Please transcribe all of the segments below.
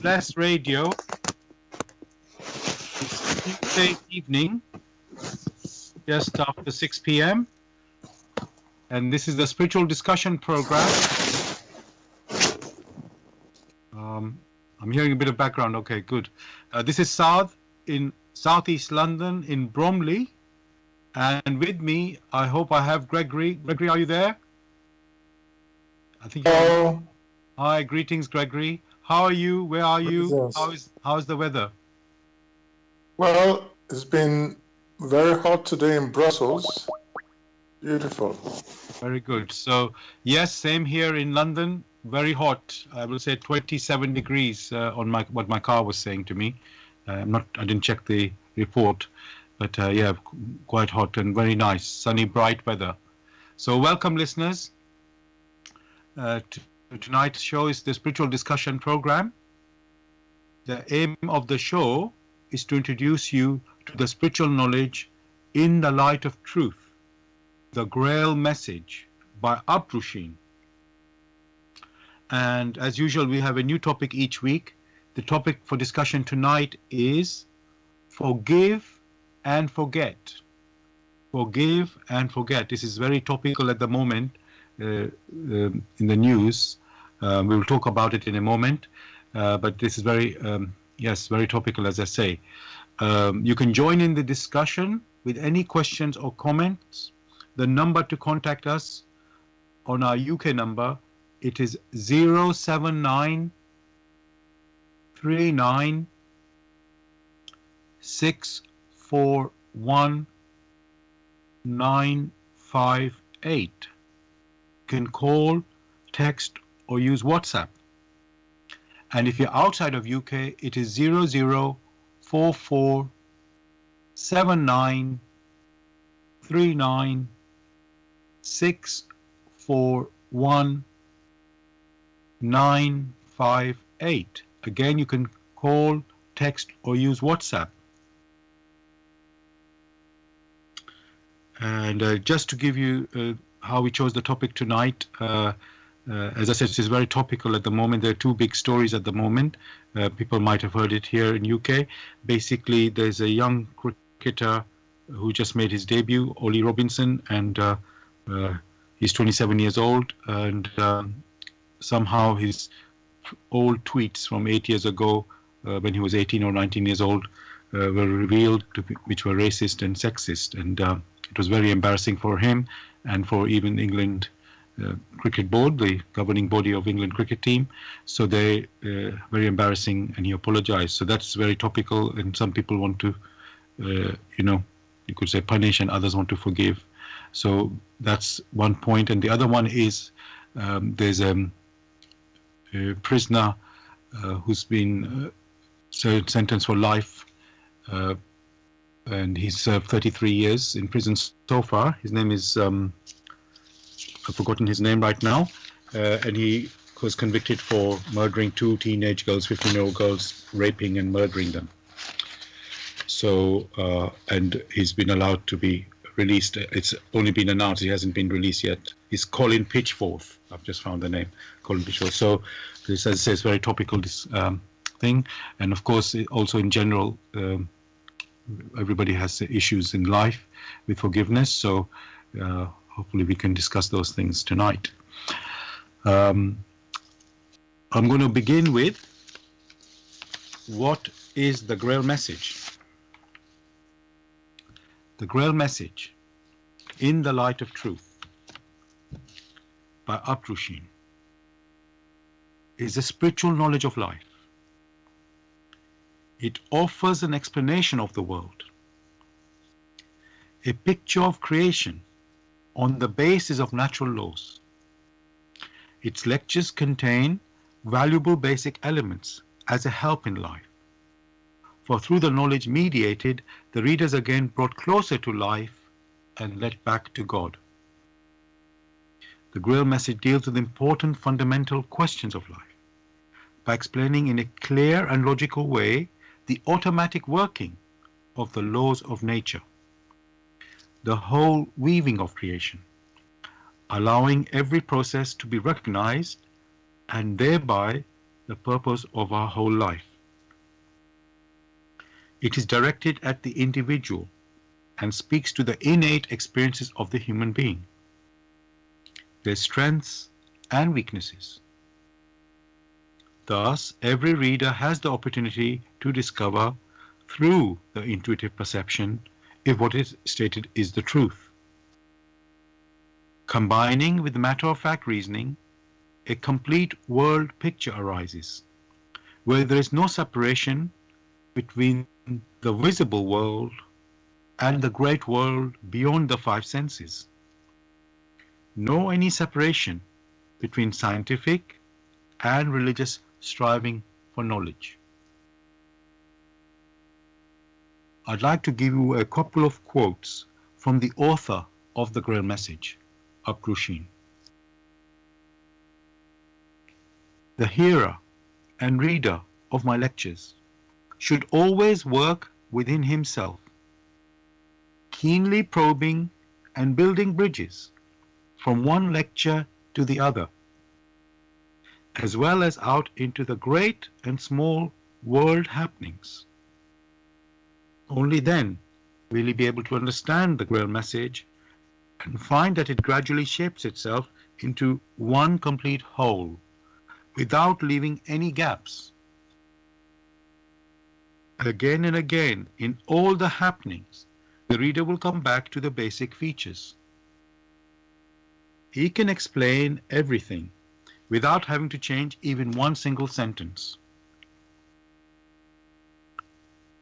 Bless Radio. It's Tuesday evening, just after 6 p.m. And this is the spiritual discussion program. I'm hearing a bit of background. Okay, good. This is Saad in Southeast London in Bromley. And with me, I hope I have Gregory. Gregory, are you there? I think. Hello. Hi, greetings, Gregory. How are you? Where are you? How's the weather? Well, it's been very hot today in Brussels. Beautiful. Very good. So, yes, same here in London. Very hot. I will say 27 degrees on what my car was saying to me. I didn't check the report, but yeah, quite hot and very nice, sunny, bright weather. So, welcome, listeners. Tonight's show is the spiritual discussion program. The aim of the show is to introduce you to the spiritual knowledge in the light of truth, the Grail Message by Abdrusheen. And as usual, we have a new topic each week. The topic for discussion tonight is forgive and forget. Forgive and forget. This is very topical at the moment in the news. We will talk about it in a moment, but this is very topical, as I say. You can join in the discussion with any questions or comments. The number to contact us on our UK number, it is 079 39 641 958. You can call, text, or use WhatsApp. And if you're outside of UK, it is 0044 79 39 641 958. Again, you can call, text, or use WhatsApp. And just to give you how we chose the topic tonight, as I said, this is very topical at the moment. There are two big stories at the moment. People might have heard it here in UK. Basically, there's a young cricketer who just made his debut, Ollie Robinson, and he's 27 years old. And somehow his old tweets from 8 years ago, when he was 18 or 19 years old, were revealed, which were racist and sexist. And it was very embarrassing for him and for even England Cricket Board, the governing body of England cricket team. So they very embarrassing, and he apologized. So that's very topical, and some people want to, you could say punish, and others want to forgive. So that's one point. And the other one is there's a prisoner who's been sentenced for life, and he's served 33 years in prison so far. His name is I've forgotten his name right now, and he was convicted for murdering two teenage girls, 15-year-old girls, raping and murdering them. So, and he's been allowed to be released. It's only been announced, he hasn't been released yet. He's Colin Pitchforth. I've just found the name, Colin Pitchforth. So this, as I say, is very topical, this thing. And of course, also in general, everybody has issues in life with forgiveness. So hopefully we can discuss those things tonight. I'm going to begin with, what is the Grail Message? The Grail Message, in the Light of Truth, by Abdrusheen, is a spiritual knowledge of life. It offers an explanation of the world, a picture of creation on the basis of natural laws. Its lectures contain valuable basic elements as a help in life. For through the knowledge mediated, the readers again brought closer to life and led back to God. The Grail Message deals with important fundamental questions of life by explaining in a clear and logical way the automatic working of the laws of nature, the whole weaving of creation, allowing every process to be recognized and thereby the purpose of our whole life. It is directed at the individual and speaks to the innate experiences of the human being, their strengths and weaknesses. Thus, every reader has the opportunity to discover through the intuitive perception if what is stated is the truth. Combining with matter-of-fact reasoning, a complete world picture arises, where there is no separation between the visible world and the great world beyond the five senses. Nor any separation between scientific and religious striving for knowledge. I'd like to give you a couple of quotes from the author of the Grail Message, Akrushin. The hearer and reader of my lectures should always work within himself, keenly probing and building bridges from one lecture to the other, as well as out into the great and small world happenings. Only then will he be able to understand the Grail Message and find that it gradually shapes itself into one complete whole, without leaving any gaps. Again and again, in all the happenings, the reader will come back to the basic features. He can explain everything without having to change even one single sentence.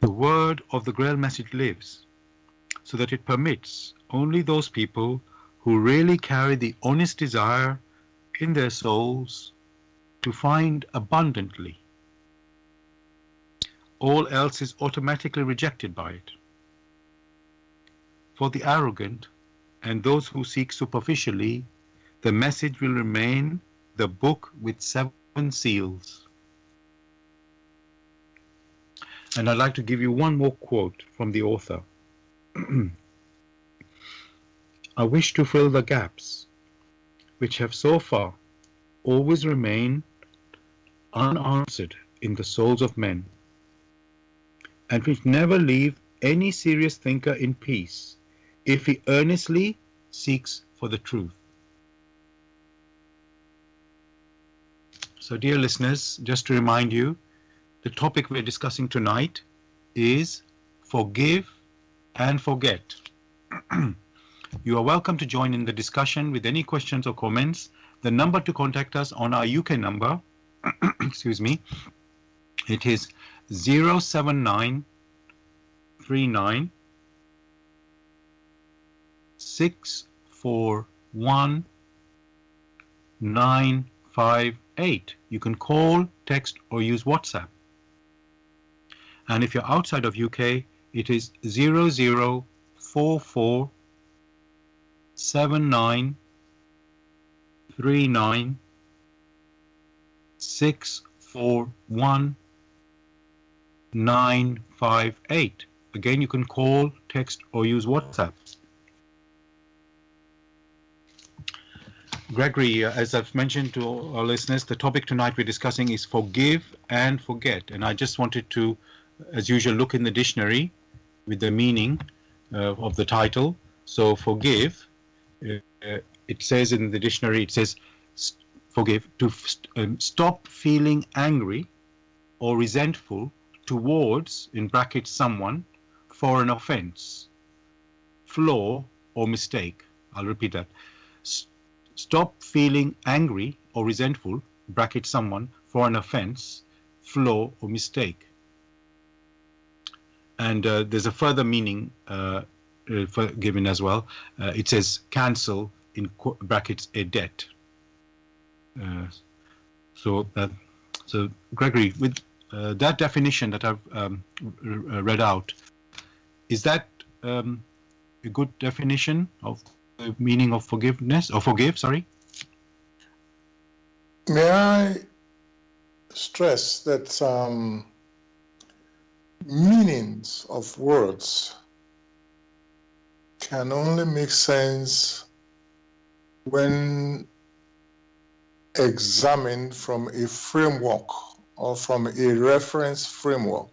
The word of the Grail Message lives, so that it permits only those people who really carry the honest desire in their souls to find abundantly. All else is automatically rejected by it. For the arrogant and those who seek superficially, the message will remain the book with 7 seals. And I'd like to give you one more quote from the author. I wish to fill the gaps which have so far always remained unanswered in the souls of men, and which never leave any serious thinker in peace if he earnestly seeks for the truth. So, dear listeners, just to remind you, the topic we're discussing tonight is forgive and forget. You are welcome to join in the discussion with any questions or comments. The number to contact us on our UK number, excuse me, it is 07939 641 958. You can call, text, or use WhatsApp. And if you're outside of UK, it is 0044 7939 641 958. Again, you can call, text, or use WhatsApp. Gregory, as I've mentioned to our listeners, the topic tonight we're discussing is forgive and forget. And I just wanted to, as usual, look in the dictionary with the meaning of the title. So forgive, it says in the dictionary, it says forgive, to stop feeling angry or resentful towards, in brackets, someone for an offense, flaw, or mistake. I'll repeat that. Stop feeling angry or resentful, bracket, someone for an offense, flaw, or mistake. And there's a further meaning given as well. It says cancel, in brackets, a debt. So Gregory, with that definition that I've read out, is that a good definition of the meaning of forgiveness, or forgive, sorry? May I stress that meanings of words can only make sense when examined from a framework or from a reference framework.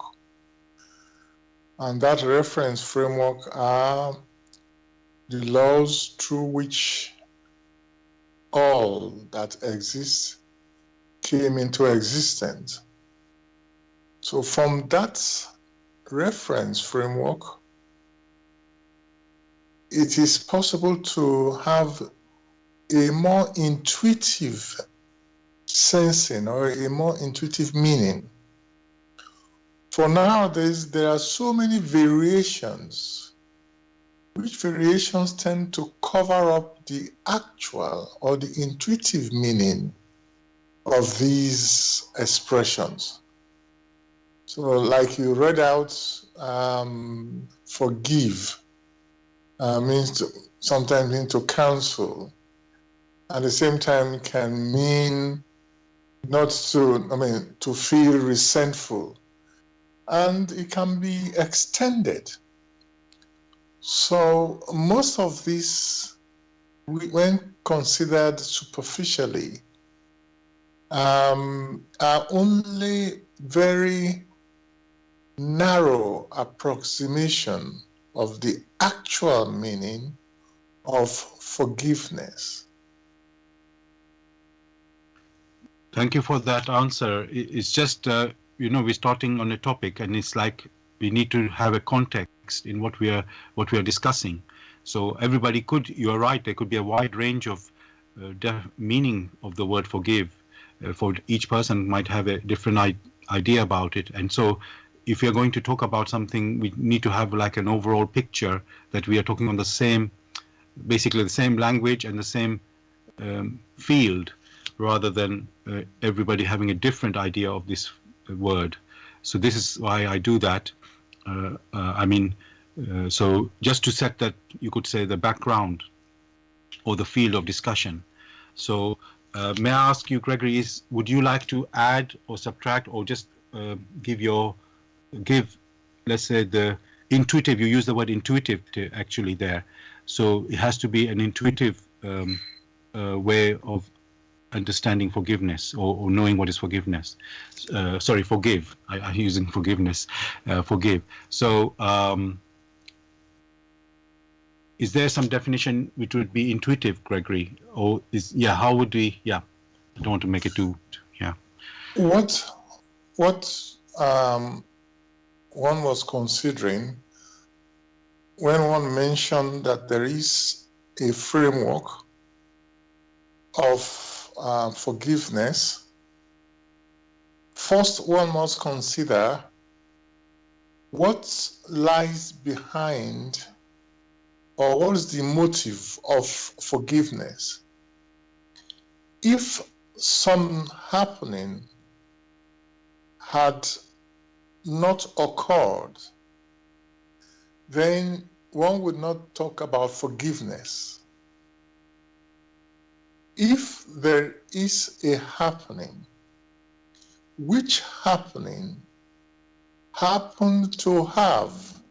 And that reference framework are the laws through which all that exists came into existence. So from that reference framework, it is possible to have a more intuitive sensing or a more intuitive meaning. For nowadays, there are so many variations, which variations tend to cover up the actual or the intuitive meaning of these expressions. So like you read out, forgive sometimes means to counsel. At the same time can mean to feel resentful. And it can be extended. So most of these, when considered superficially, are only very narrow approximation of the actual meaning of forgiveness. Thank you for that answer. It's just, we're starting on a topic, and it's like we need to have a context in what we are discussing. So everybody you're right, there could be a wide range of meaning of the word forgive. For each person might have a different idea about it. And so if you're going to talk about something, we need to have like an overall picture that we are talking on basically the same language and the same field, rather than everybody having a different idea of this word. So this is why I do that. So just to set that, you could say, the background or the field of discussion. So may I ask you, Gregory, would you like to add or subtract, or just give, let's say, the intuitive, you use the word intuitive actually there. So it has to be an intuitive way of understanding forgiveness, or knowing what is forgiveness. Forgive. I'm using forgiveness. Forgive. So is there some definition which would be intuitive, Gregory? Or how would we, I don't want to make it too, What one was considering when one mentioned that there is a framework of forgiveness, first one must consider what lies behind, or what is the motive of forgiveness. If some happening had not occurred, then one would not talk about forgiveness. If there is a happening, which happening happened to have,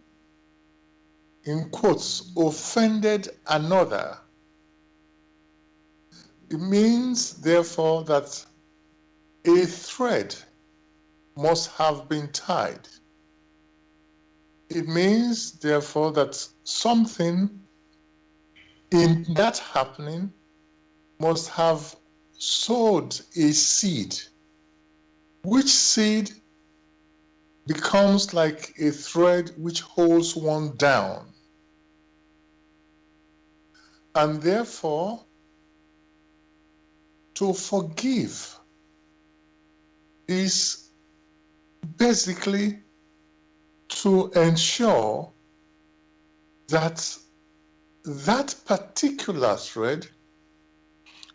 in quotes, offended another, it means, therefore, that a thread must have been tied. It means, therefore, that something in that happening must have sowed a seed, which seed becomes like a thread which holds one down. And therefore, to forgive is basically to ensure that that particular thread,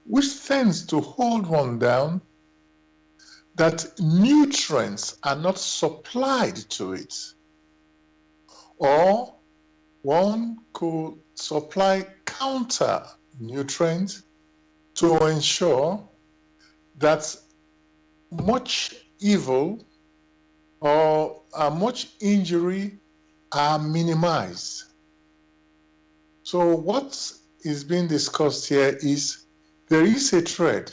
which tends to hold one down, that nutrients are not supplied to it. Or one could supply counter nutrients to ensure that much evil or much injury are minimized. So what is being discussed here is there is a thread,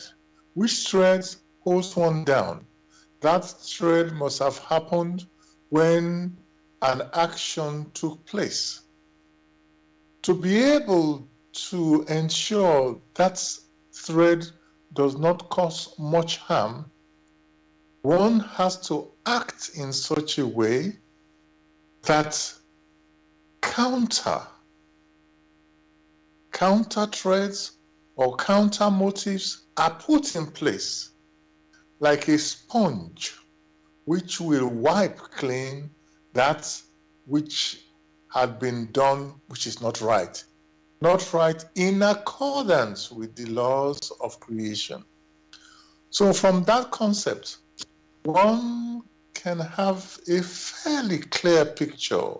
which thread holds one down, that thread must have happened when an action took place. To be able to ensure that thread does not cause much harm, one has to act in such a way that counter threads or counter motives are put in place, like a sponge which will wipe clean that which had been done which is not right in accordance with the laws of creation. So from that concept, one can have a fairly clear picture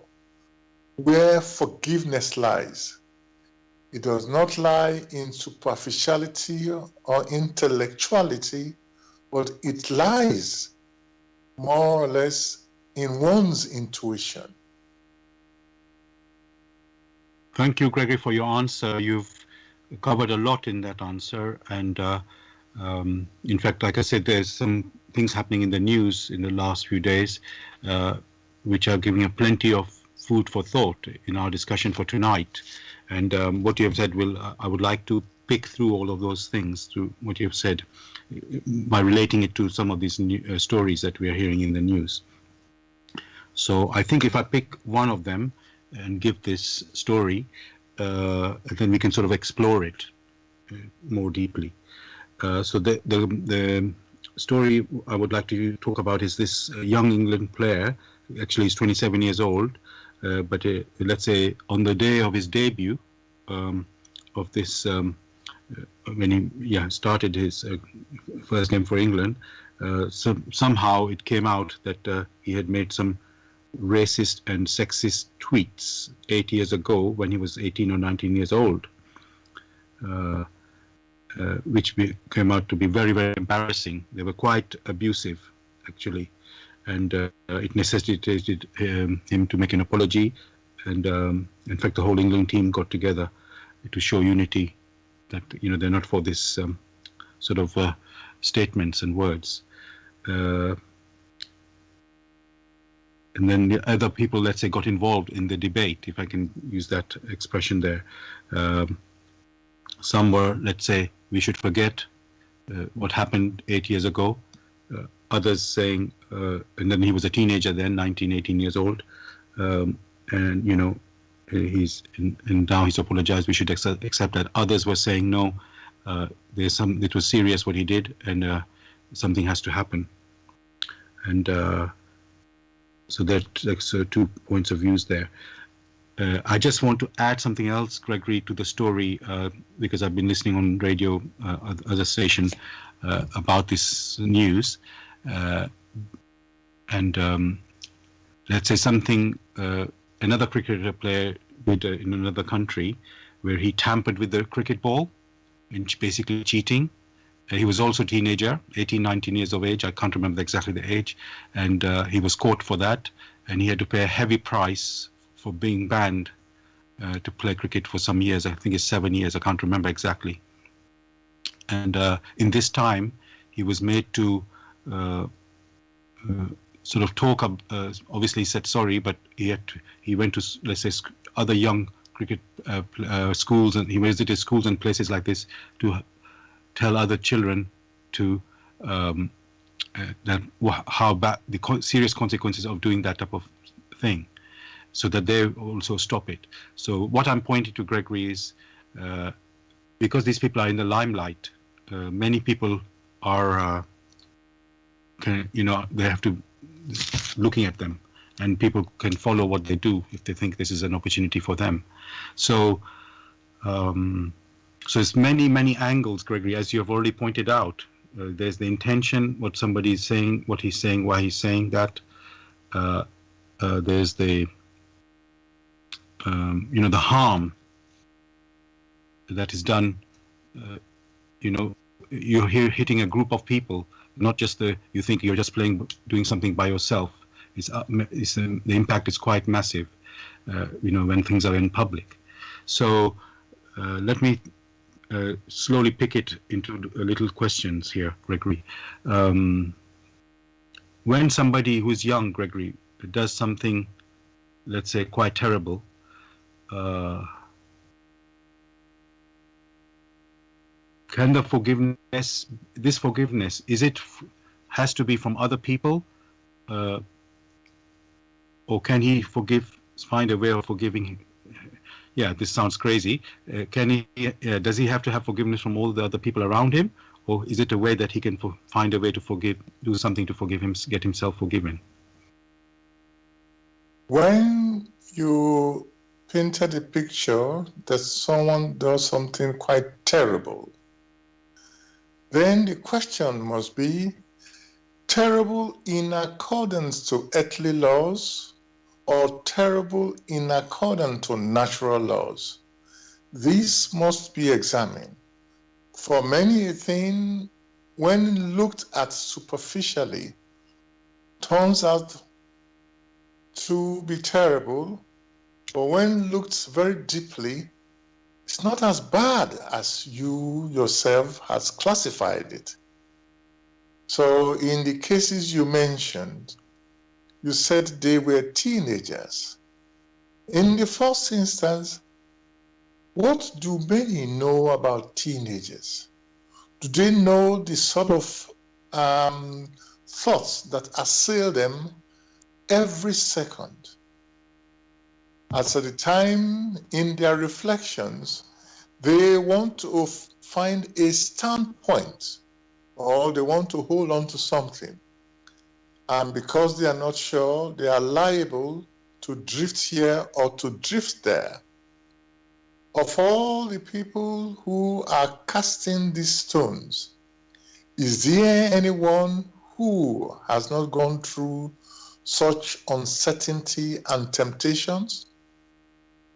where forgiveness lies. It does not lie in superficiality or intellectuality, but it lies more or less in one's intuition. Thank you, Gregory, for your answer. You've covered a lot in that answer. And in fact, like I said, there's some things happening in the news in the last few days, which are giving us plenty of food for thought in our discussion for tonight. And what you have said, I would like to pick through all of those things, through what you have said, by relating it to some of these stories that we are hearing in the news. So I think if I pick one of them and give this story, then we can sort of explore it more deeply. So the story I would like to talk about is this young England player. Actually, he's 27 years old, but let's say on the day of his debut of this, when he started his first game for England, somehow it came out that he had made some racist and sexist tweets 8 years ago when he was 18 or 19 years old, which came out to be very, very embarrassing. They were quite abusive, actually, and it necessitated him to make an apology. And in fact, the whole England team got together to show unity, that they're not for this sort of statements and words. And then the other people, let's say, got involved in the debate, if I can use that expression there. Some were, let's say, we should forget what happened 8 years ago. Others saying, and then he was a teenager then, 19, 18 years old. And, and now he's apologized, we should accept that. Others were saying, no, it was serious what he did, and something has to happen. And so that's 2 points of views there. I just want to add something else, Gregory, to the story, because I've been listening on radio, other stations, about this news. And let's say something, another cricketer player did in another country, where he tampered with the cricket ball, and basically cheating. He was also a teenager, 18, 19 years of age. I can't remember exactly the age. And he was caught for that. And he had to pay a heavy price for being banned to play cricket for some years. I think it's 7 years. I can't remember exactly. And in this time, he was made to sort of talk. Obviously, he said sorry, but he went to, let's say, other young cricket schools, and he visited schools and places like this to tell other children to that how bad the serious consequences of doing that type of thing, so that they also stop it. So what I'm pointing to, Gregory, is because these people are in the limelight, many people are, they have to looking at them, and people can follow what they do if they think this is an opportunity for them. So. So it's many, many angles, Gregory, as you have already pointed out. There's the intention, what somebody is saying, what he's saying, why he's saying that. There's the, the harm that is done. You're here hitting a group of people, not just you think you're just doing something by yourself. The impact is quite massive, when things are in public. So let me slowly pick it into little questions here, Gregory. when somebody who's young, Gregory, does something, let's say, quite terrible, can the forgiveness, this forgiveness, has to be from other people, or can he find a way of forgiving? Yeah, this sounds crazy. Does he have to have forgiveness from all the other people around him, or is it a way that he can find a way to do something to forgive him, get himself forgiven? When you painted a picture that someone does something quite terrible, then the question must be, terrible in accordance to earthly laws or terrible in accordance to natural laws? This must be examined. For many a thing, when looked at superficially, turns out to be terrible, but when looked very deeply, it's not as bad as you yourself has classified it. So in the cases you mentioned, you said they were teenagers. In the first instance, what do many know about teenagers? Do they know the sort of thoughts that assail them every second? As at the time in their reflections, they want to find a standpoint, or they want to hold on to something. And because they are not sure, they are liable to drift here or to drift there. Of all the people who are casting these stones, is there anyone who has not gone through such uncertainty and temptations?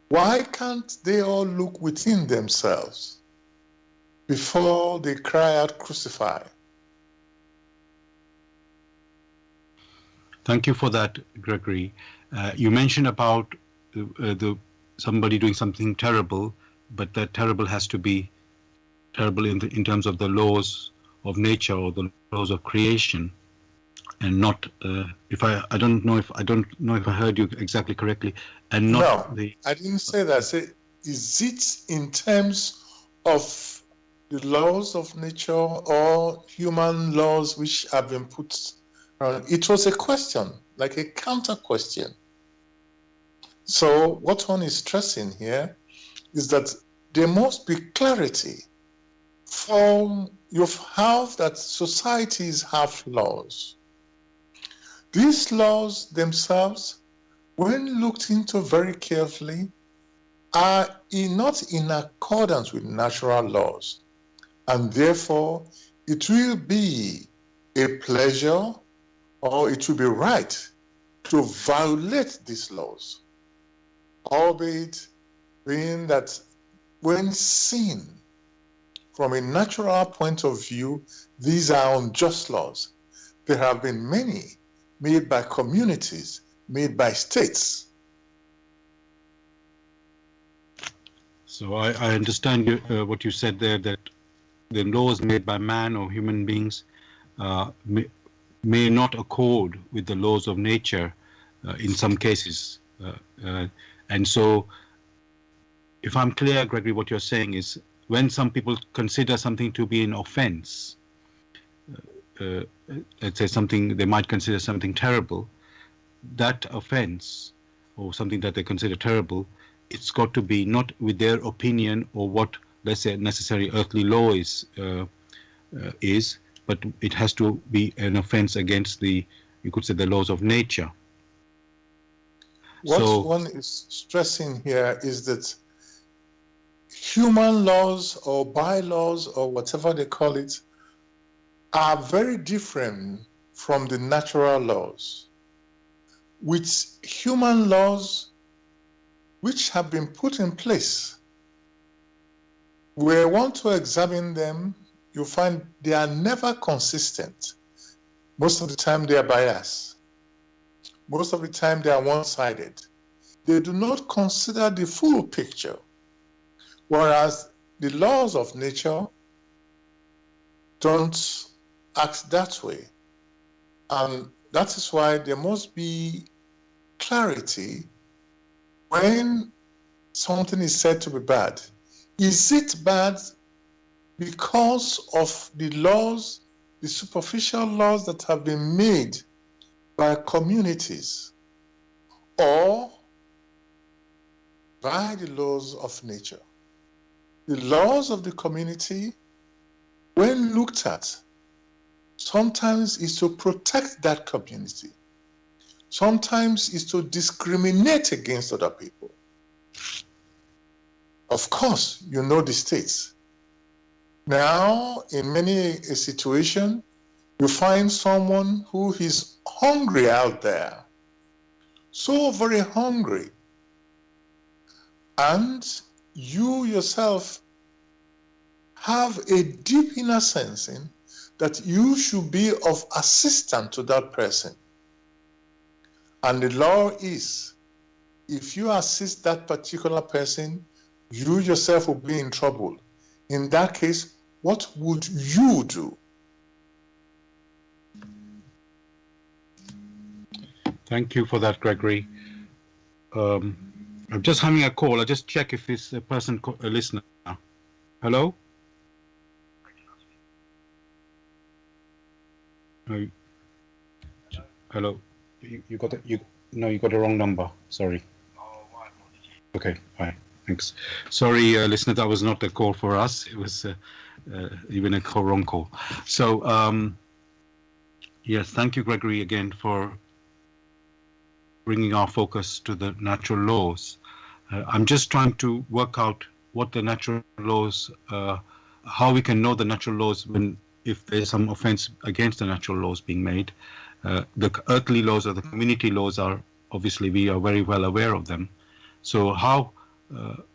Why can't they all look within themselves before they cry out, crucify? Thank you for that, Gregory. You mentioned about somebody doing something terrible, but that terrible has to be terrible in terms of the laws of nature or the laws of creation, and not I don't know if I heard you exactly correctly, and not no, I didn't say that. I said, is it in terms of the laws of nature or human laws which have been put around? It was a question, like a counter question. So what one is stressing here is that there must be clarity from you have that societies have laws. These laws themselves, when looked into very carefully, are not in accordance with natural laws. And therefore, it will be a pleasure or it will be right to violate these laws. Albeit being that when seen from a natural point of view, these are unjust laws. There have been many made by communities, made by states. So I understand what you said there, that the laws made by man or human beings may not accord with the laws of nature in some cases. And so, if I'm clear, Gregory, what you're saying is when some people consider something to be an offense, let's say something they might consider something terrible, that offense or something that they consider terrible, it's got to be not with their opinion or what, let's say, necessary earthly law is, but it has to be an offense against you could say, the laws of nature. What one is stressing here is that human laws or bylaws or whatever they call it are very different from the natural laws. With human laws which have been put in place, we want to examine them, you find they are never consistent. Most of the time they are biased. Most of the time they are one-sided. They do not consider the full picture. Whereas the laws of nature don't act that way. And That is why there must be clarity when something is said to be bad. Is it bad because of the laws, the superficial laws that have been made by communities, or by the laws of nature? The laws of the community, when looked at, sometimes is to protect that community. Sometimes is to discriminate against other people. Of course, you know the states. Now, in many a situation, you find someone who is hungry out there, so very hungry, and you yourself have a deep inner sensing that you should be of assistance to that person. And the law is, if you assist that particular person, you yourself will be in trouble. In that case, what would you do? Thank you for that, Gregory. I'm just having a call. I'll just check if this person, a listener. Hello? Hello? You got the, you got the wrong number. Sorry. Okay, fine. Thanks. Sorry, listener, that was not a call for us. It was even a wrong call. So, yes, thank you, Gregory, again for bringing our focus to the natural laws. I'm just trying to work out what the natural laws, how we can know the natural laws when, if there's some offense against the natural laws being made. The earthly laws or the community laws are, obviously, we are very well aware of them. So how,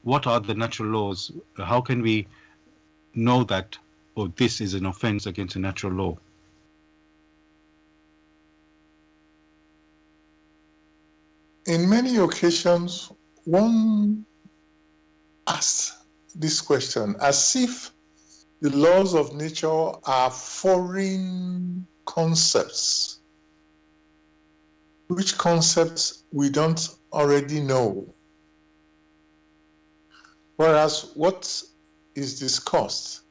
what are the natural laws? How can we know that, oh, this is an offense against a natural law? In many occasions, one asks this question as if the laws of nature are foreign concepts, which concepts we don't already know. Whereas what is discussed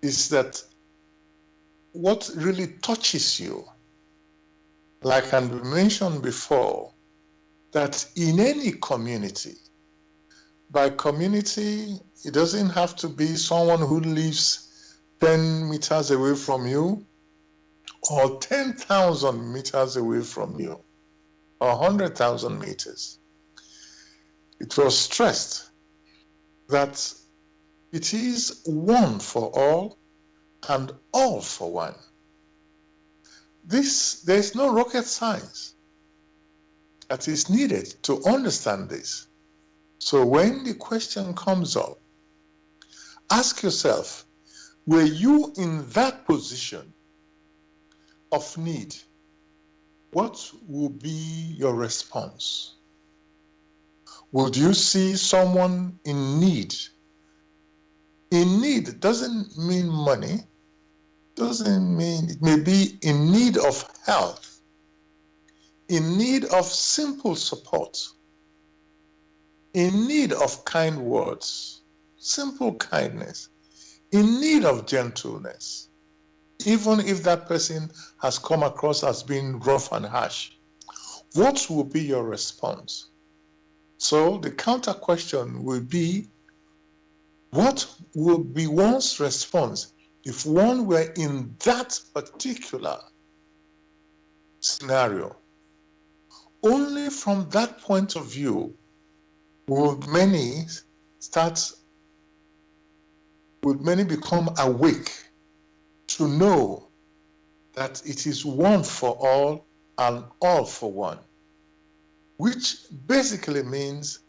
is that what really touches you, like I mentioned before, that in any community, by community, it doesn't have to be someone who lives 10 meters away from you, or 10,000 meters away from you, or 100,000 meters. It was stressed that it is one for all and all for one. There's no rocket science that is needed to understand this. So when the question comes up, ask yourself, were you in that position of need? What would be your response? Would you see someone in need? In need doesn't mean money, doesn't mean, it may be in need of health, in need of simple support, in need of kind words, simple kindness, in need of gentleness, even if that person has come across as being rough and harsh. What will be your response? So the counter question will be, what would be one's response if one were in that particular scenario? Only from that point of view would many become awake to know that it is one for all and all for one, which basically means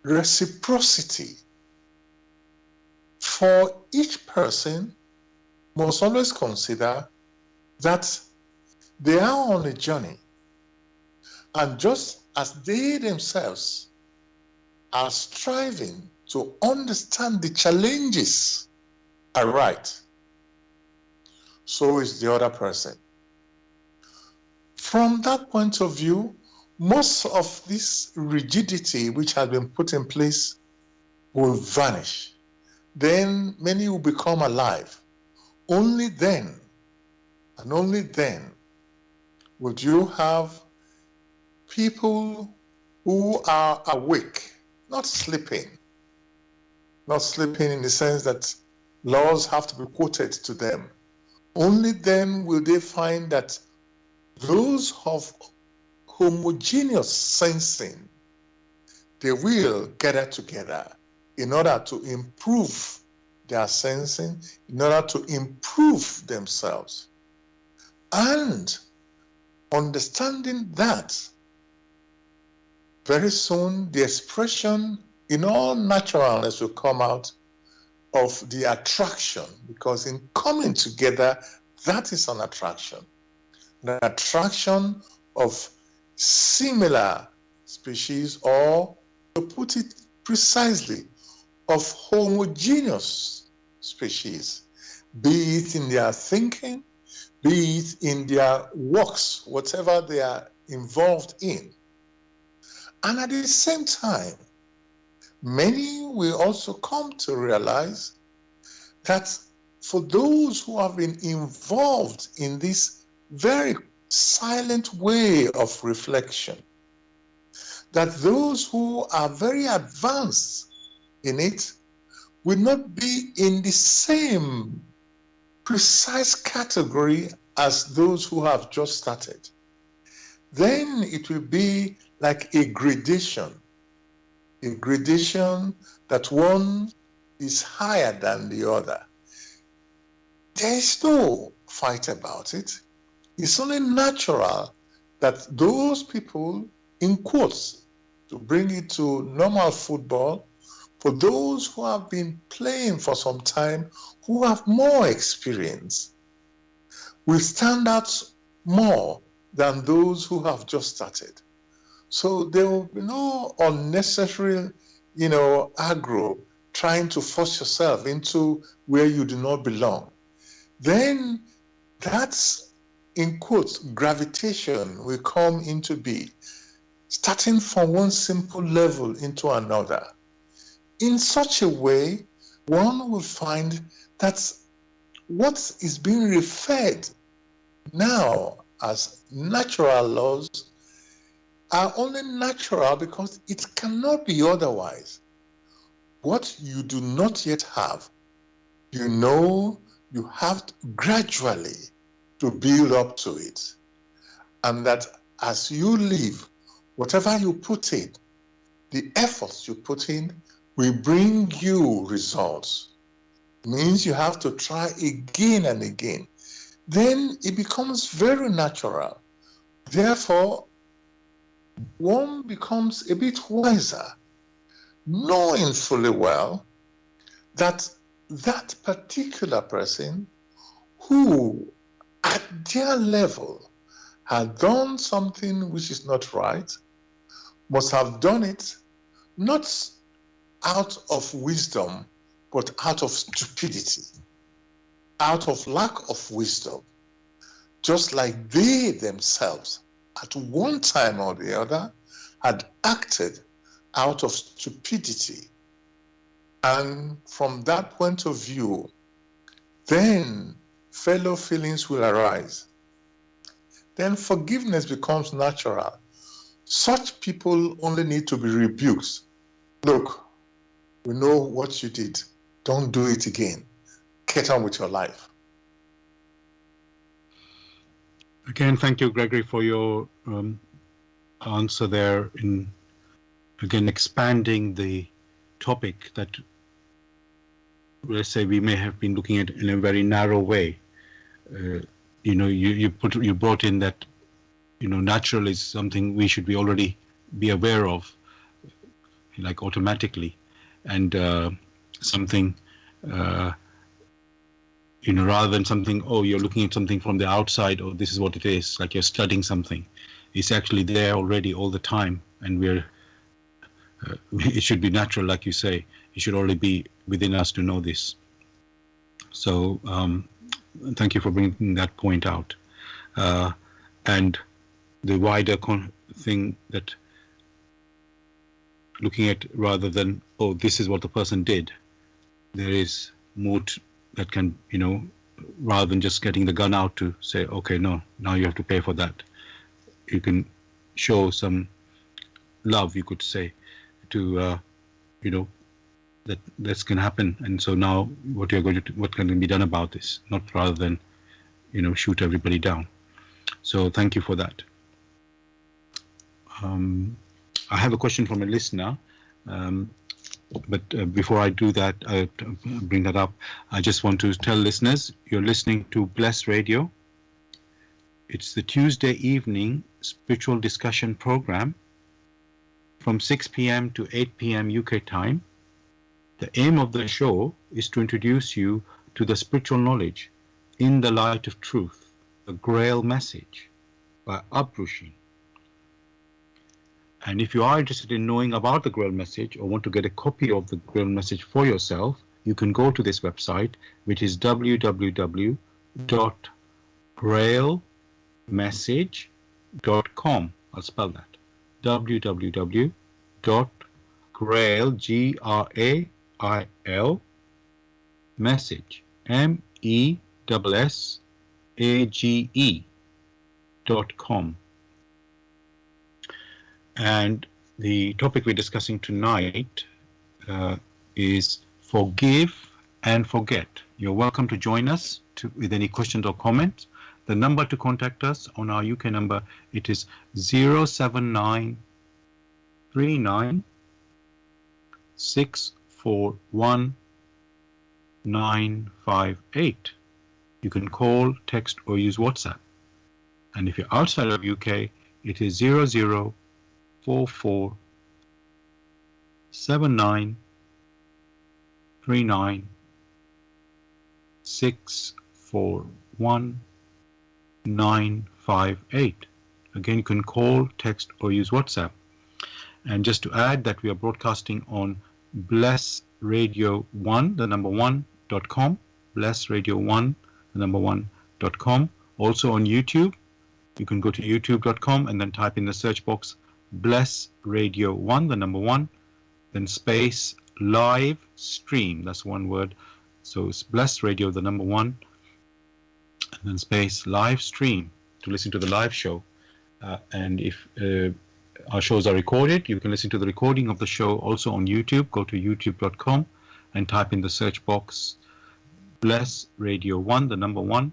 reciprocity. For each person must always consider that they are on a journey, and just as they themselves are striving to understand the challenges aright, so is the other person. From that point of view, most of this rigidity which has been put in place will vanish. Then many will become alive. Only then, and only then, would you have people who are awake, not sleeping in the sense that laws have to be quoted to them. Only then will they find that those of homogeneous sensing, they will gather together in order to improve their sensing, in order to improve themselves. And understanding that, very soon the expression in all naturalness will come out of the attraction, because in coming together, that is an attraction. The attraction of similar species, or to put it precisely, of homogeneous species, be it in their thinking, be it in their works, whatever they are involved in. And at the same time, many will also come to realize that for those who have been involved in this very silent way of reflection, that those who are very advanced in it will not be in the same precise category as those who have just started. Then it will be like a gradation that one is higher than the other. There is no fight about it. It's only natural that those people, in quotes, to bring it to normal football, for those who have been playing for some time, who have more experience, will stand out more than those who have just started. So there will be no unnecessary, aggro, trying to force yourself into where you do not belong. Then that's, in quotes, gravitation will come into being, starting from one simple level into another. In such a way, one will find that what is being referred now as natural laws are only natural because it cannot be otherwise. What you do not yet have, you have to gradually to build up to it. And that as you live, whatever you put in, the efforts you put in will bring you results. It means you have to try again and again. Then it becomes very natural. Therefore, one becomes a bit wiser, knowing fully well that that particular person who at their level had done something which is not right must have done it not out of wisdom, but out of stupidity, out of lack of wisdom, just like they themselves at one time or the other had acted out of stupidity. And from that point of view, then fellow feelings will arise. Then forgiveness becomes natural. Such people only need to be rebuked. Look, we know what you did. Don't do it again. Get on with your life. Again, thank you, Gregory, for your answer there in, again, expanding the topic that, let's say, we may have been looking at in a very narrow way. You brought in that, natural is something we should already be aware of, like automatically, and something, rather than something, you're looking at something from the outside, or this is what it is, like you're studying something. It's actually there already all the time, and it should be natural, like you say. It should already be within us to know this. So thank you for bringing that point out. And the wider thing that looking at rather than, oh, this is what the person did. There is more that can, rather than just getting the gun out to say, okay, no, now you have to pay for that. You can show some love, you could say, to, that this can happen. And so now what can be done about this, not rather than, shoot everybody down. So thank you for that. I have a question from a listener. But before I do that, I bring that up, I just want to tell listeners, you're listening to Bless Radio. It's the Tuesday evening spiritual discussion program from 6 p.m. to 8 p.m. UK time. The aim of the show is to introduce you to the spiritual knowledge in the light of truth, the Grail Message by Abrushi. And if you are interested in knowing about the Grail Message or want to get a copy of the Grail Message for yourself, you can go to this website, which is www.grailmessage.com. I'll spell that. www.grail, Grail, message, MESSAGE.com. And the topic we're discussing tonight is forgive and forget. You're welcome to join us with any questions or comments. The number to contact us on our UK number, it is 07939 641 958. You can call, text, or use WhatsApp. And if you're outside of UK, it is 0044 79 39 641 958. Again, you can call, text, or use WhatsApp. And just to add that we are broadcasting on Bless Radio 1, the number 1.com, Bless Radio 1, the number 1.com. Also on YouTube, you can go to youtube.com and then type in the search box Bless Radio 1, the number 1, then space live stream. That's one word. So it's Bless Radio, the number 1, and then space live stream to listen to the live show. And if our shows are recorded, you can listen to the recording of the show also on YouTube. Go to youtube.com and type in the search box Bless Radio 1, the number 1,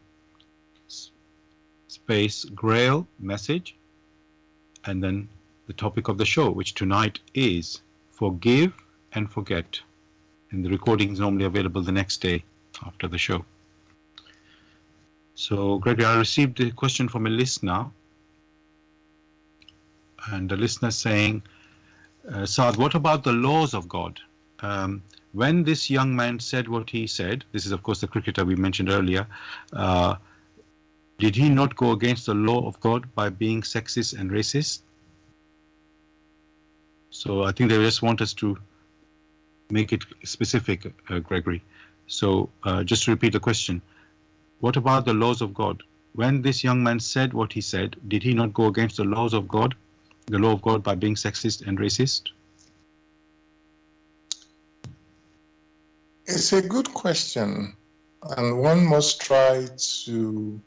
space Grail Message, and then the topic of the show, which tonight is forgive and forget. And the recording is normally available the next day after the show. So, Gregory, I received a question from a listener, and the listener saying, Saad, what about the laws of God? When this young man said what he said, this is of course the cricketer we mentioned earlier, did he not go against the law of God by being sexist and racist? So I think they just want us to make it specific, Gregory. So just to repeat the question, what about the laws of God? When this young man said what he said, did he not go against the laws of God, the law of God, by being sexist and racist? It's a good question, and one must try to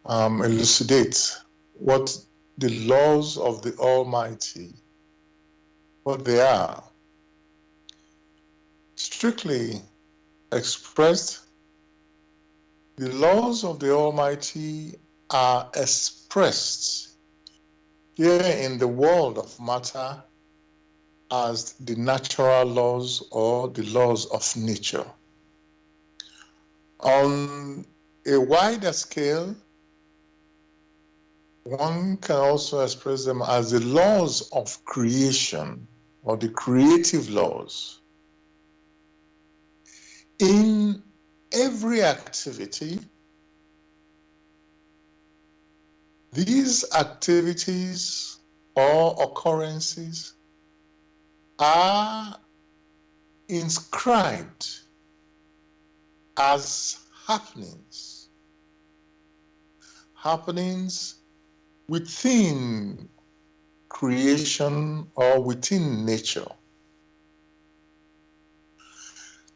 elucidate what the laws of the Almighty, what they are. Strictly expressed, the laws of the Almighty are expressed here in the world of matter as the natural laws or the laws of nature. On a wider scale, one can also express them as the laws of creation or the creative laws. In every activity, these activities or occurrences are inscribed as happenings within creation or within nature.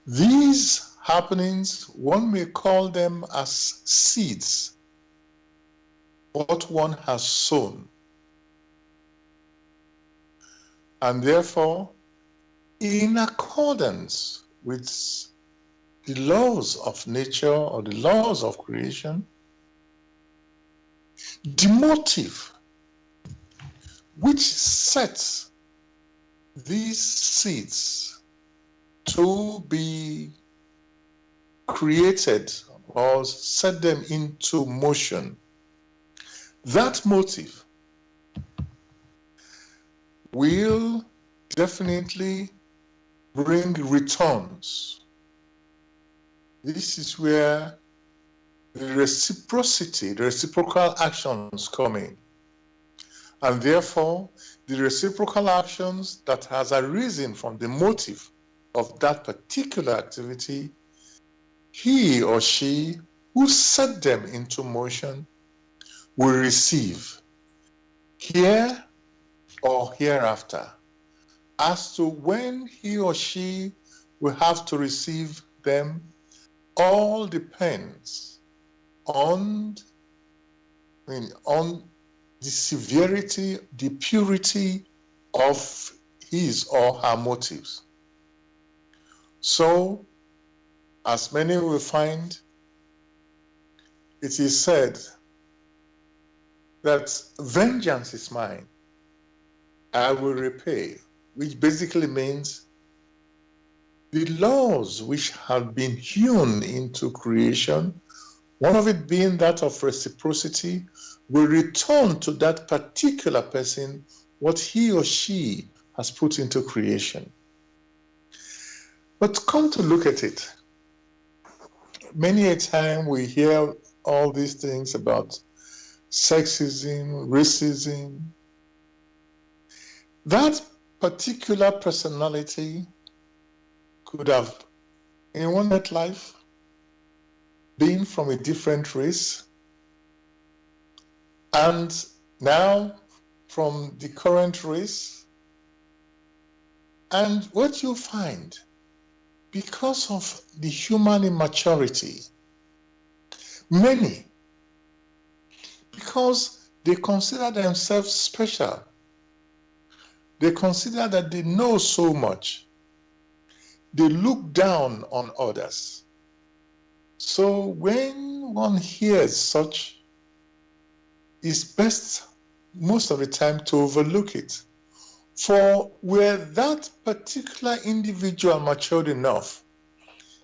These happenings, one may call them as seeds, what one has sown. And therefore, in accordance with the laws of nature or the laws of creation, the motive which sets these seeds to be created or set them into motion, that motive will definitely bring returns. This is where the reciprocity, the reciprocal actions come in. And therefore, the reciprocal actions that has arisen from the motive of that particular activity, he or she who set them into motion will receive here or hereafter. As to when he or she will have to receive them, all depends on the severity, the purity of his or her motives. So, as many will find, it is said that vengeance is mine, I will repay, which basically means the laws which have been hewn into creation, one of it being that of reciprocity, will return to that particular person what he or she has put into creation. But come to look at it, many a time we hear all these things about sexism, racism. That particular personality could have, in one life, been from a different race, and now from the current race. And what you find, because of the human immaturity, many, because they consider themselves special, they consider that they know so much, they look down on others. So when one hears such, it's best most of the time to overlook it. For were that particular individual matured enough,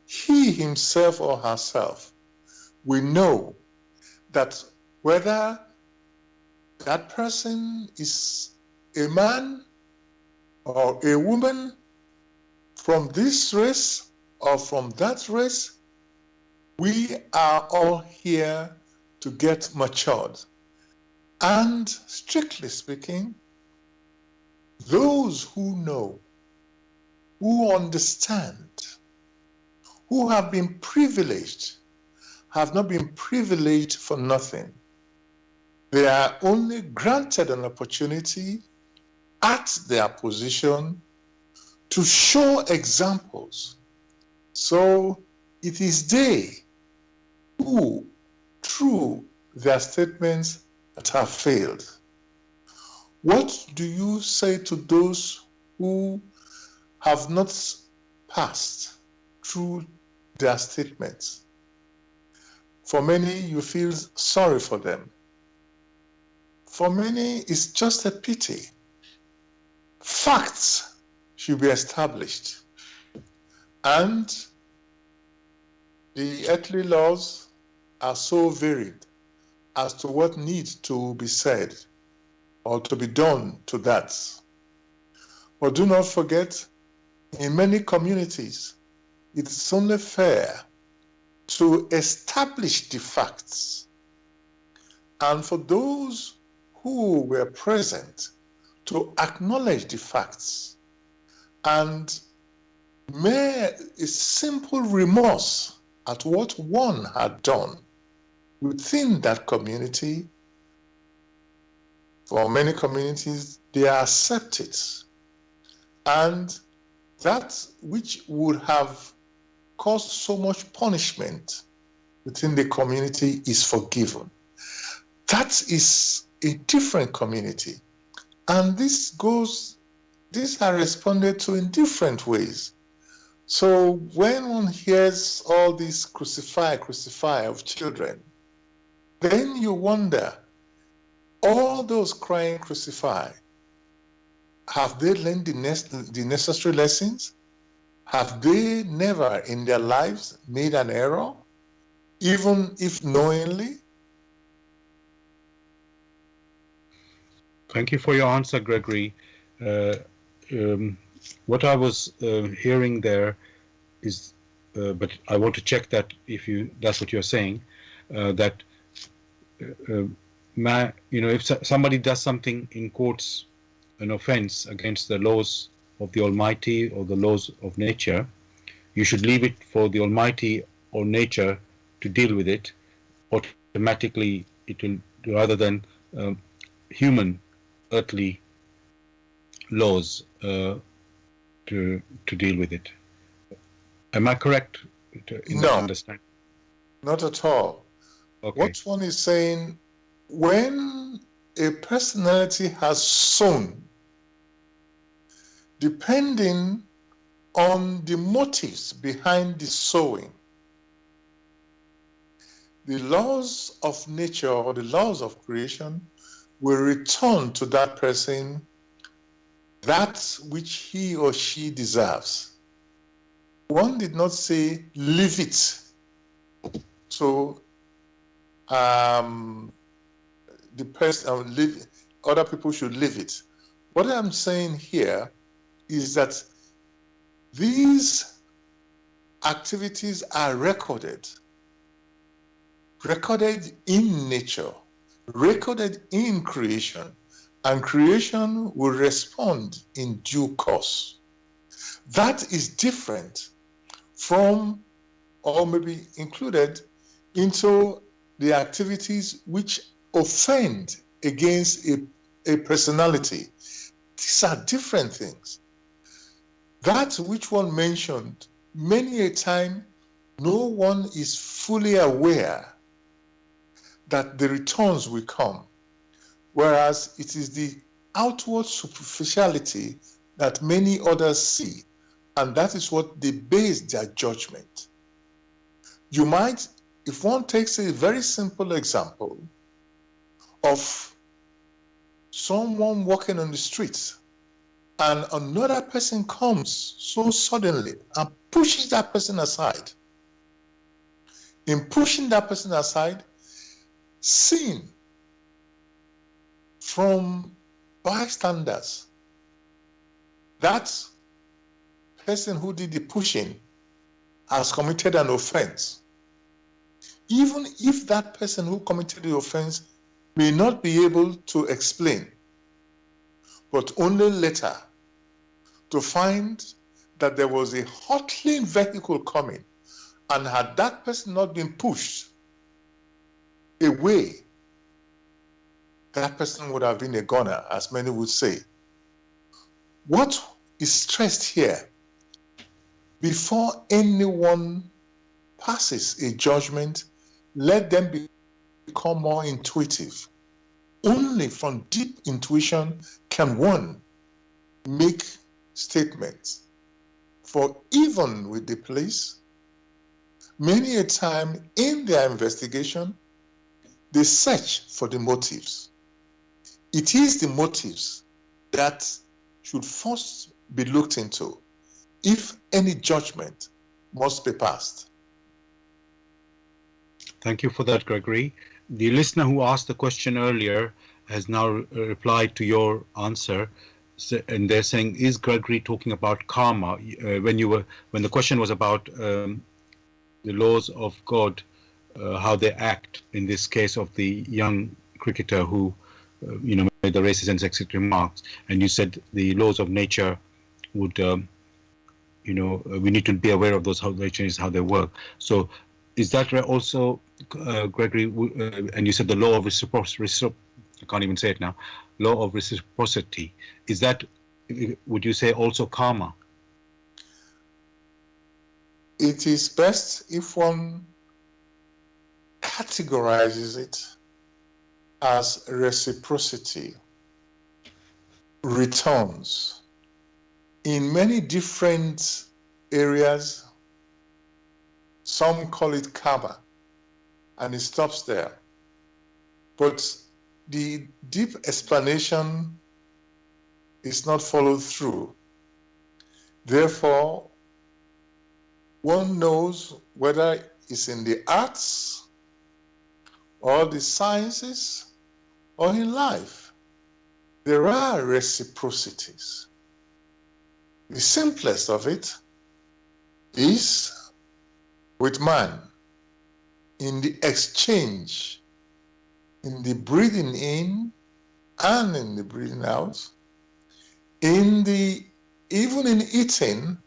he himself or herself will know that whether that person is a man or a woman from this race or from that race, we are all here to get matured. And strictly speaking, those who know, who understand, who have been privileged, have not been privileged for nothing. They are only granted an opportunity at their position to show examples. So it is they who, through their statements, that have failed. What do you say to those who have not passed through their statements? For many, you feel sorry for them. For many, it's just a pity. Facts should be established. And the earthly laws are so varied as to what needs to be said or to be done to that. But do not forget, in many communities, it is only fair to establish the facts. And for those who were present, to acknowledge the facts and mere a simple remorse at what one had done within that community For many communities, they accept it. And that which would have caused so much punishment within the community is forgiven. That is a different community. And these are responded to in different ways. So when one hears all this crucify of children, then you wonder, all those crying crucify, have they learned the necessary lessons? Have they never in their lives made an error, even if knowingly? Thank you for your answer, Gregory. What I was hearing there is, but I want to check that that's what you're saying, that if somebody does something in quotes, an offense against the laws of the Almighty or the laws of nature, you should leave it for the Almighty or nature to deal with it. Automatically, it will, rather than human, earthly laws to deal with it. Am I correct in that understanding? Not at all. Okay. What one is saying, when a personality has sown, depending on the motives behind the sowing, the laws of nature or the laws of creation will return to that person that which he or she deserves. One did not say leave it. So the person other people should leave it. What I'm saying here is that these activities are recorded in nature, recorded in creation, and creation will respond in due course. That is different from, or maybe included into, the activities which offend against a personality. These are different things. That which one mentioned, many a time, no one is fully aware that the returns will come, whereas it is the outward superficiality that many others see, and that is what they base their judgment. You might, if one takes a very simple example of someone walking on the streets and another person comes so suddenly and pushes that person aside. In pushing that person aside, seen from bystanders, that person who did the pushing has committed an offense. Even if that person who committed the offense may not be able to explain, but only later to find that there was a hurtling vehicle coming, and had that person not been pushed away, that person would have been a goner, as many would say. What is stressed here, before anyone passes a judgment, let them become more intuitive. Only from deep intuition can one make statements. For even with the police, many a time in their investigation, they search for the motives. It is the motives that should first be looked into if any judgment must be passed. Thank you for that, Gregory. The listener who asked the question earlier has now replied to your answer, and they're saying, is Gregory talking about karma? When the question was about the laws of God, how they act, in this case of the young cricketer who made the racist and sexist remarks, and you said the laws of nature would we need to be aware of those, how they change, how they work. So is that also, Gregory, and you said the law of reciprocity, I can't even say it now, law of reciprocity. Is that, would you say, also karma? It is best if one categorizes it as reciprocity, returns. In many different areas, some call it karma, and it stops there. But the deep explanation is not followed through. Therefore, one knows whether it's in the arts or the sciences or in life. There are reciprocities. The simplest of it is with man, in the exchange, in the breathing in and in the breathing out, even in eating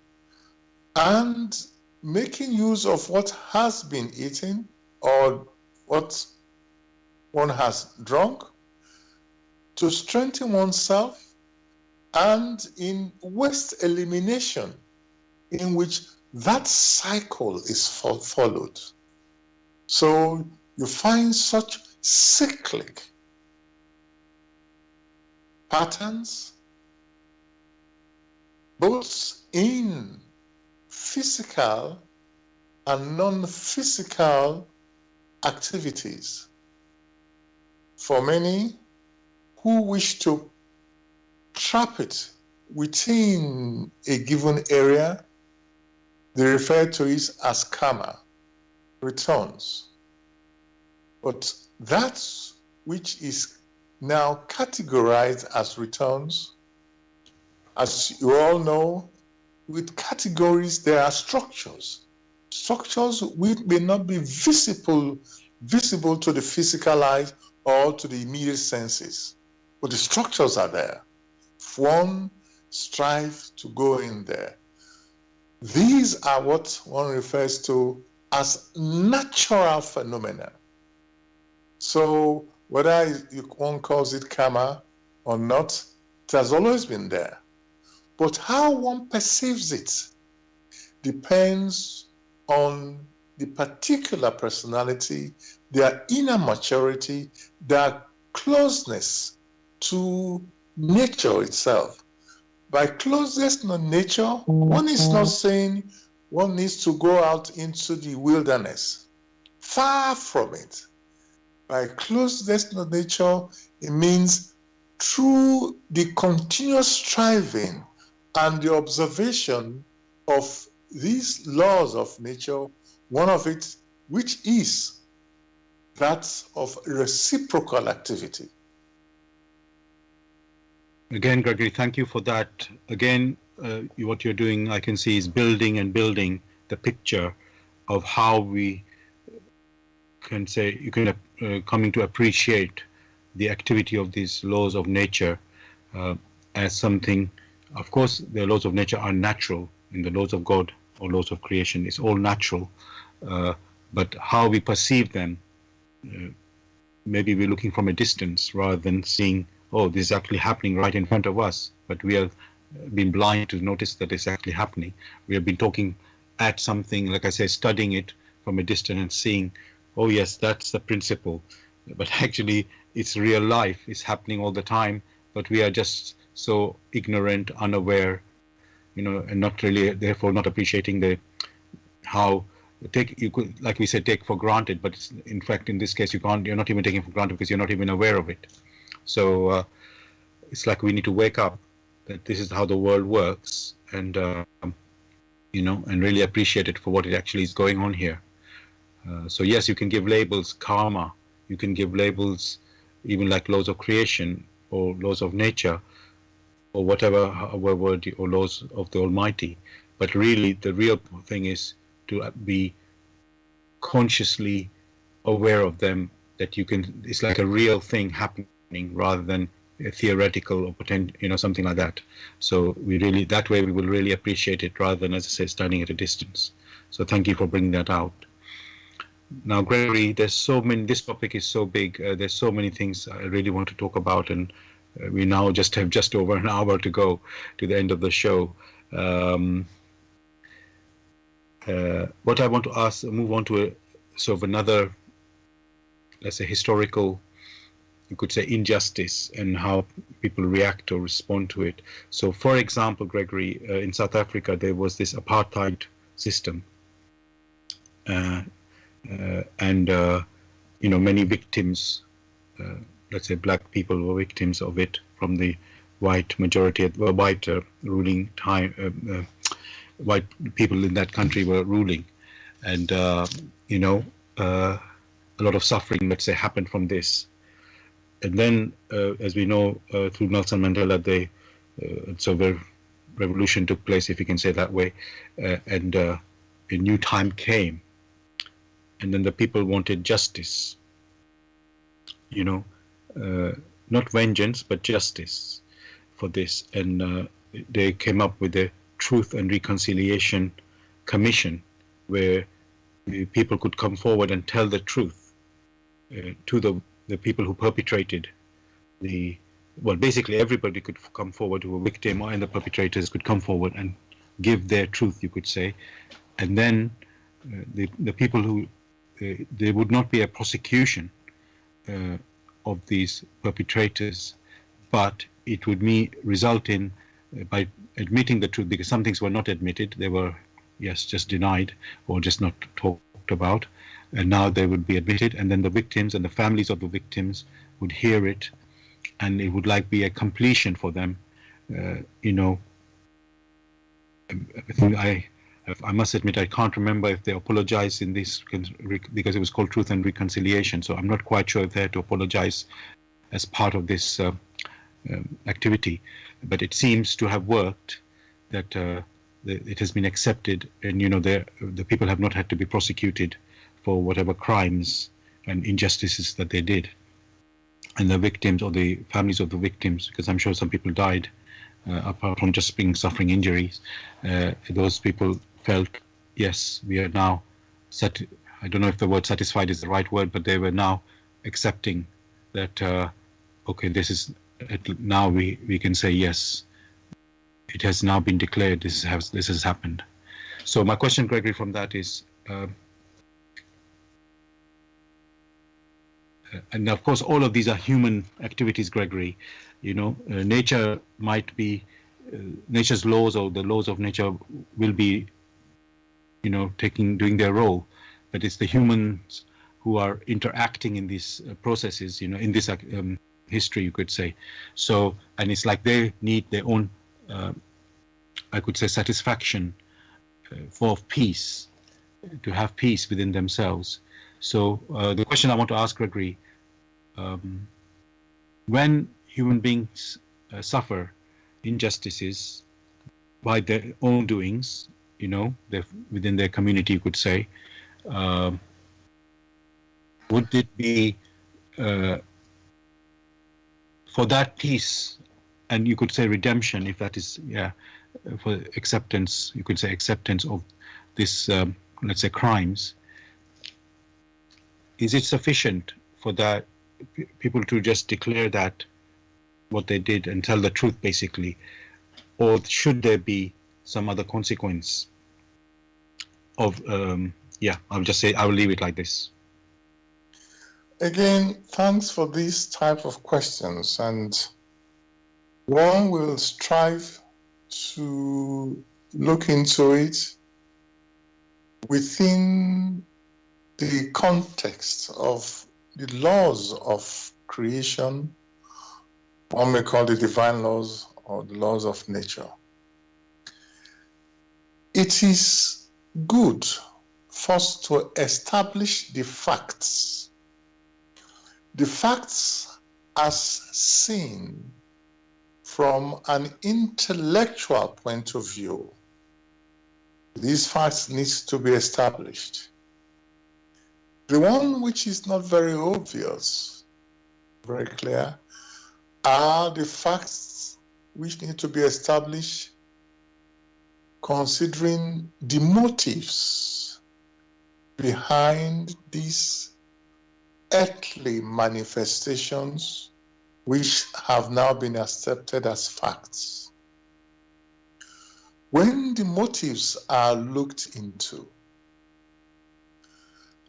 and making use of what has been eaten or what one has drunk to strengthen oneself, and in waste elimination, in which that cycle is followed. So you find such cyclic patterns both in physical and non-physical activities. For many who wish to trap it within a given area, they refer to it as karma, returns. But that which is now categorized as returns, as you all know, with categories there are structures. Structures which may not be visible to the physical eye or to the immediate senses, but the structures are there. If one strives to go in there, these are what one refers to as natural phenomena. So whether one calls it karma or not, it has always been there. But how one perceives it depends on the particular personality, their inner maturity, their closeness to nature itself. By closeness to nature, one is not saying one needs to go out into the wilderness. Far from it. By closeness to nature, it means through the continuous striving and the observation of these laws of nature, one of it, which is that of reciprocal activity. Again, Gregory, thank you for that. Again, what you're doing, I can see, is building and building the picture of how we can say, you can coming to appreciate the activity of these laws of nature as something. Of course, the laws of nature are natural. In the laws of God or laws of creation, it's all natural. But how we perceive them, maybe we're looking from a distance rather than seeing, oh, this is actually happening right in front of us. But we have been blind to notice that it's actually happening. We have been talking at something, like I say, studying it from a distance and seeing, oh yes, that's the principle. But actually, it's real life. It's happening all the time. But we are just so ignorant, unaware, and not really, therefore, not appreciating how you could, like we said, take for granted. But it's, in fact, in this case, you're not even taking for granted because you're not even aware of it. So it's like we need to wake up that this is how the world works, and and really appreciate it for what it actually is going on here. So yes, you can give labels karma, you can give labels even like laws of creation or laws of nature or whatever word, or laws of the Almighty. But really, the real thing is to be consciously aware of them, that it's like a real thing happening rather than a theoretical or potential, something like that. So that way we will really appreciate it rather than, as I say, standing at a distance. So thank you for bringing that out. Now, Gregory, this topic is so big. There's so many things I really want to talk about, and we now just have just over an hour to go to the end of the show. What I want to ask, move on to a sort of another, let's say, historical, you could say, injustice and how people react or respond to it. So, for example, Gregory, in South Africa, there was this apartheid system, and many victims, let's say, black people were victims of it from the white majority, white ruling time. White people in that country were ruling, and a lot of suffering, let's say, happened from this. And then, as we know, through Nelson Mandela, the revolution took place, if you can say it that way, and a new time came. And then the people wanted justice, not vengeance, but justice for this. And they came up with the Truth and Reconciliation Commission, where people could come forward and tell the truth to the people who perpetrated basically everybody could come forward who were victim, and the perpetrators could come forward and give their truth, you could say. And then the people who, there would not be a prosecution of these perpetrators, but it would result in, by admitting the truth, because some things were not admitted, they were, yes, just denied or just not talked about, and now they would be admitted, and then the victims and the families of the victims would hear it, and it would be a completion for them. I think I must admit I can't remember if they apologized in this, because it was called Truth and Reconciliation, so I'm not quite sure if they had to apologize as part of this activity, but it seems to have worked, that it has been accepted, and the people have not had to be prosecuted for whatever crimes and injustices that they did, and the victims or the families of the victims, because I'm sure some people died apart from just suffering injuries, those people felt, yes, we are now I don't know if the word satisfied is the right word, but they were now accepting that okay, this is now we can say, yes, it has now been declared, this has happened. So my question, Gregory, from that is, and of course all of these are human activities, Gregory. Nature might be, nature's laws or the laws of nature will be, doing their role, but it's the humans who are interacting in these processes, in this history, you could say. So, and it's like they need their own, I could say, satisfaction for peace, to have peace within themselves. So the question I want to ask, Gregory, when human beings suffer injustices by their own doings, within their community, you could say, would it be for that peace, and you could say redemption, if that is, for acceptance, you could say acceptance of this, let's say, crimes, is it sufficient for that people to just declare that what they did and tell the truth, basically, or should there be some other consequence of, I'll just say, I will leave it like this. Again, thanks for these type of questions, and one will strive to look into it within the context of the laws of creation, one may call the divine laws or the laws of nature. It is good first to establish the facts as seen from an intellectual point of view. These facts need to be established. The one which is not very obvious, very clear, are the facts which need to be established considering the motives behind these earthly manifestations which have now been accepted as facts. When the motives are looked into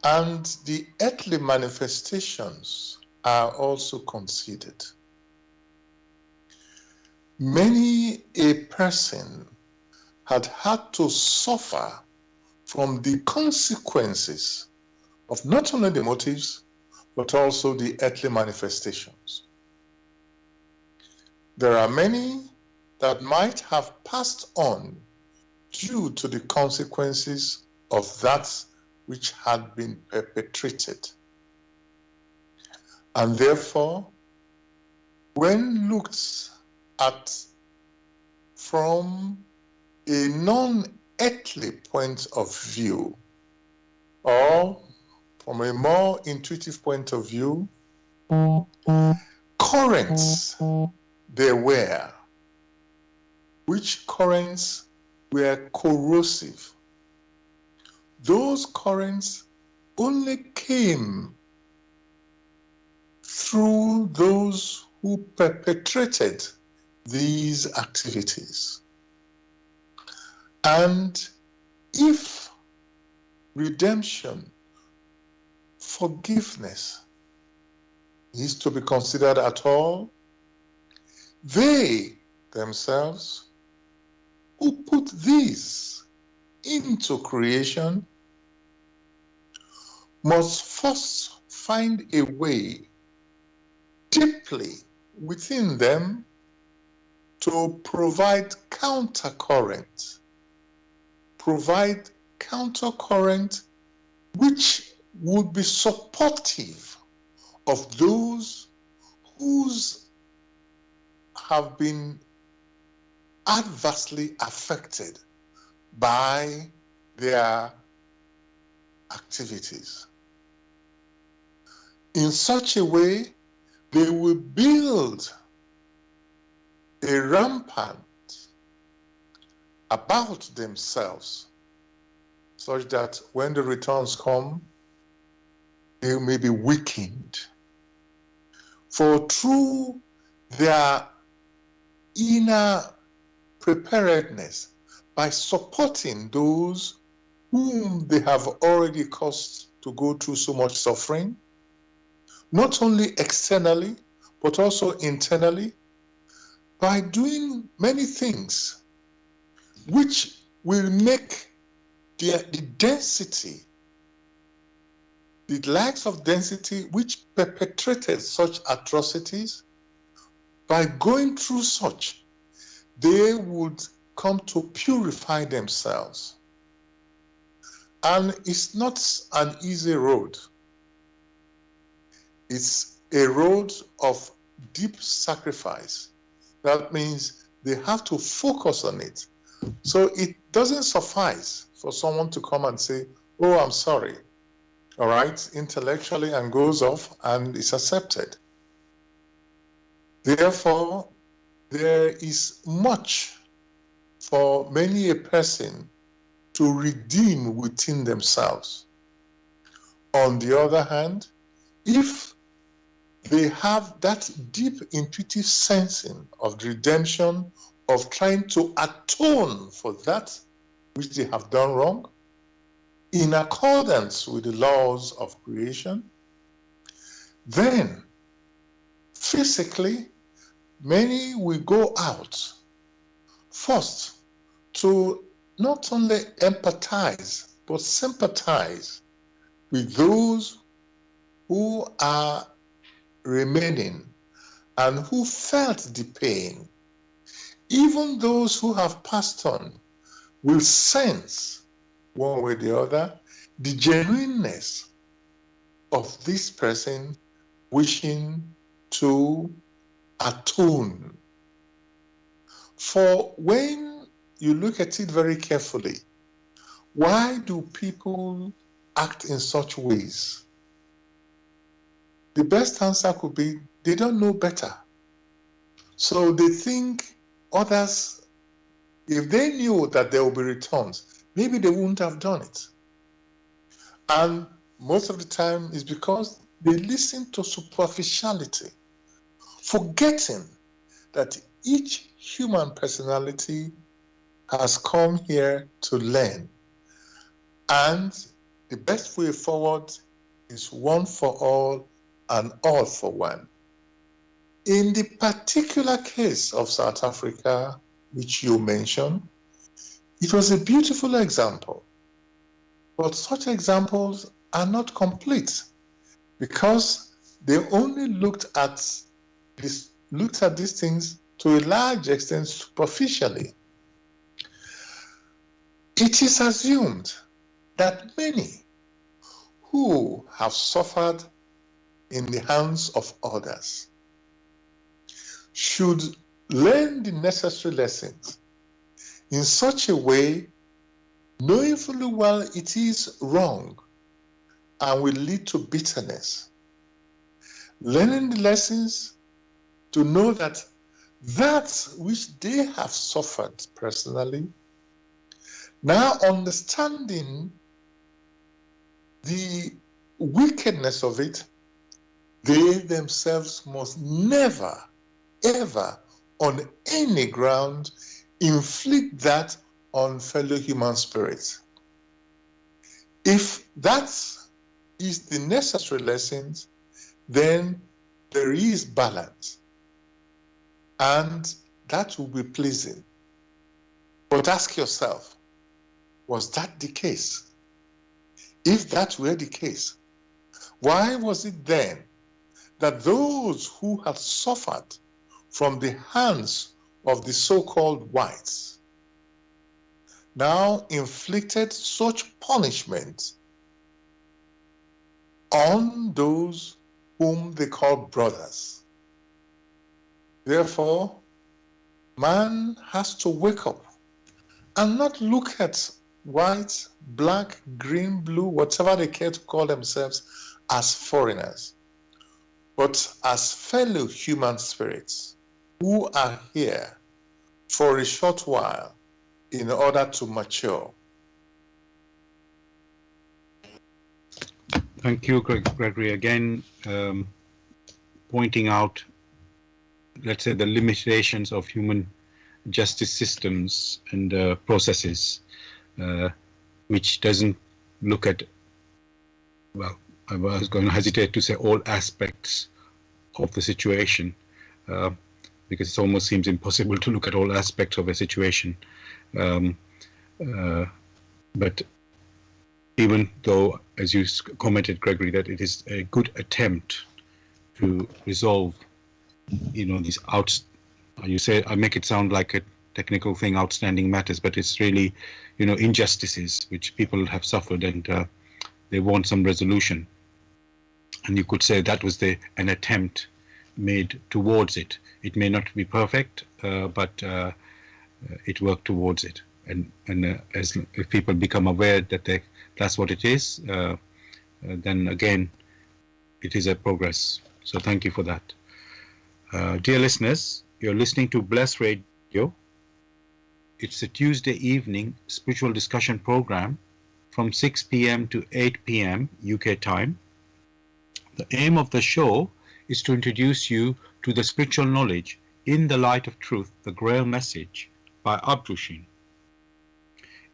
and the earthly manifestations are also considered, many a person had to suffer from the consequences of not only the motives, but also the earthly manifestations. There are many that might have passed on due to the consequences of that which had been perpetrated. And therefore, when looked at from a non-earthly point of view, or from a more intuitive point of view, currents there were, which currents were corrosive. Those currents only came through those who perpetrated these activities. And if redemption, forgiveness is to be considered at all, they themselves who put these into creation must first find a way deeply within them to provide countercurrent which would be supportive of those whose have been adversely affected by their activities. In such a way, they will build a rampart about themselves, such that when the returns come, they may be weakened. For through their inner preparedness, by supporting those whom they have already caused to go through so much suffering, not only externally, but also internally, by doing many things which will make the density, the likes of density which perpetrated such atrocities, by going through such, they would come to purify themselves. And it's not an easy road. It's a road of deep sacrifice. That means they have to focus on it. So it doesn't suffice for someone to come and say, oh, I'm sorry, all right, intellectually, and goes off and is accepted. Therefore, there is much for many a person to redeem within themselves. On the other hand, if they have that deep intuitive sensing of redemption, of trying to atone for that which they have done wrong, in accordance with the laws of creation, then physically, many will go out first to not only empathize, but sympathize with those who are remaining and who felt the pain. Even those who have passed on will sense, one way or the other, the genuineness of this person wishing to atone. For when you look at it very carefully, why do people act in such ways? The best answer could be they don't know better. So they think others, if they knew that there will be returns, maybe they wouldn't have done it. And most of the time it's because they listen to superficiality. forgetting that each human personality has come here to learn. And the best way forward is one for all and all for one. In the particular case of South Africa, which you mentioned, it was a beautiful example. But such examples are not complete because they only looked at these things to a large extent superficially. It is assumed that many who have suffered in the hands of others should learn the necessary lessons in such a way, knowing fully well it is wrong and will lead to bitterness. Learning the lessons to know that which they have suffered personally, now understanding the wickedness of it, they themselves must never, ever, on any ground, inflict that on fellow human spirits. If that is the necessary lessons, then there is balance, and that will be pleasing. But ask yourself, was that the case? If that were the case, why was it then that those who had suffered from the hands of the so-called whites now inflicted such punishment on those whom they call brothers? Therefore, man has to wake up and not look at white, black, green, blue, whatever they care to call themselves, as foreigners, but as fellow human spirits who are here for a short while in order to mature. Thank you, Gregory. Again, pointing out, let's say, the limitations of human justice systems and processes, which doesn't look at, well, I was going to hesitate to say all aspects of the situation, because it almost seems impossible to look at all aspects of a situation. But even though, as you commented, Gregory, that it is a good attempt to resolve, these you say, I make it sound like a technical thing, outstanding matters, but it's really, injustices which people have suffered, and they want some resolution. And you could say that was an attempt made towards it. It may not be perfect, but it worked towards it. And if people become aware that that's what it is, then again, it is a progress. So thank you for that. Dear listeners, you're listening to Bless Radio. It's a Tuesday evening spiritual discussion program from 6 p.m. to 8 p.m. UK time. The aim of the show is to introduce you to the spiritual knowledge in the light of truth, the Grail Message by Abdushin.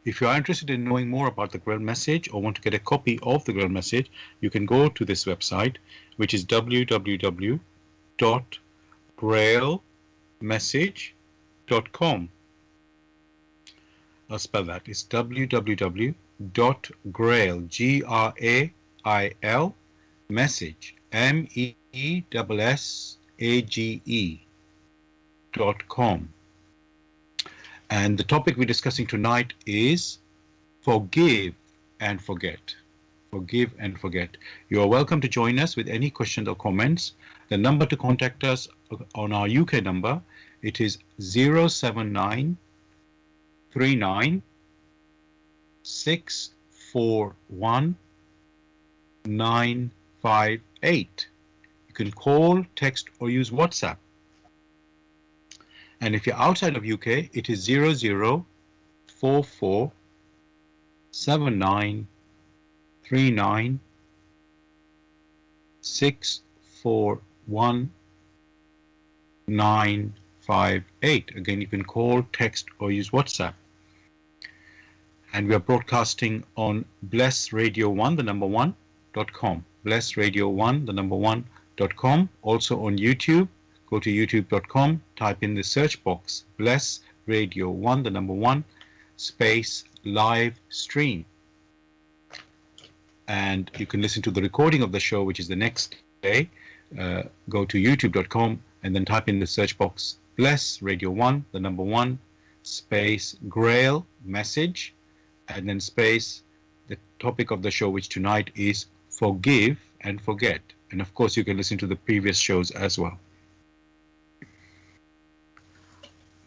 If you are interested in knowing more about the Grail Message or want to get a copy of the Grail Message, you can go to this website, which is www.grailmessage.com. I'll spell that. It's www.grail, Grail, message, MESSAGE.com. And the topic we're discussing tonight is forgive and forget. Forgive and forget. You are welcome to join us with any questions or comments. The number to contact us on our UK number, it is 079 39 641 958. You can call, text, or use WhatsApp. And if you're outside of UK, it is 0044 79 39 641 958. Again, you can call, text, or use WhatsApp. And we are broadcasting on Bless Radio 1, the number 1.com. Bless Radio 1, the number 1.com. Also on YouTube. Go to youtube.com, type in the search box, Bless Radio 1, the number 1, space live stream. And you can listen to the recording of the show, which is the next day. Go to youtube.com and then type in the search box, Bless Radio 1, the number 1, space Grail Message, and then space the topic of the show, which tonight is Forgive and Forget. And of course, you can listen to the previous shows as well.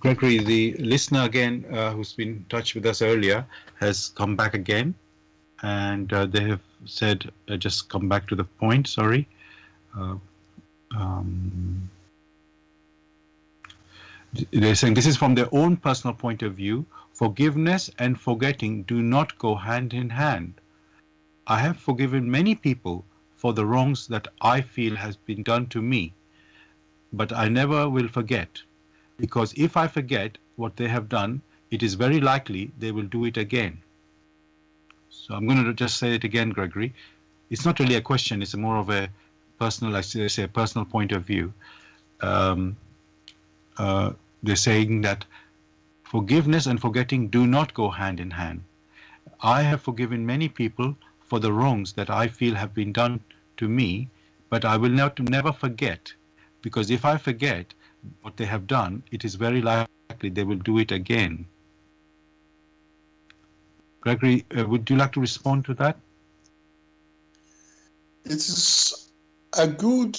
Gregory, the listener again, who's been in touch with us earlier, has come back again, and they have said, just come back to the point, sorry. They're saying this is from their own personal point of view. Forgiveness and forgetting do not go hand in hand. I have forgiven many people for the wrongs that I feel has been done to me, but I never will forget. Because if I forget what they have done, it is very likely they will do it again. So I'm going to just say it again, Gregory. It's not really a question. It's more of a personal, I say, a personal point of view. They're saying that forgiveness and forgetting do not go hand in hand. I have forgiven many people for the wrongs that I feel have been done to me, but I will never forget. Because if I forget what they have done, it is very likely they will do it again. Gregory, would you like to respond to that? It is a good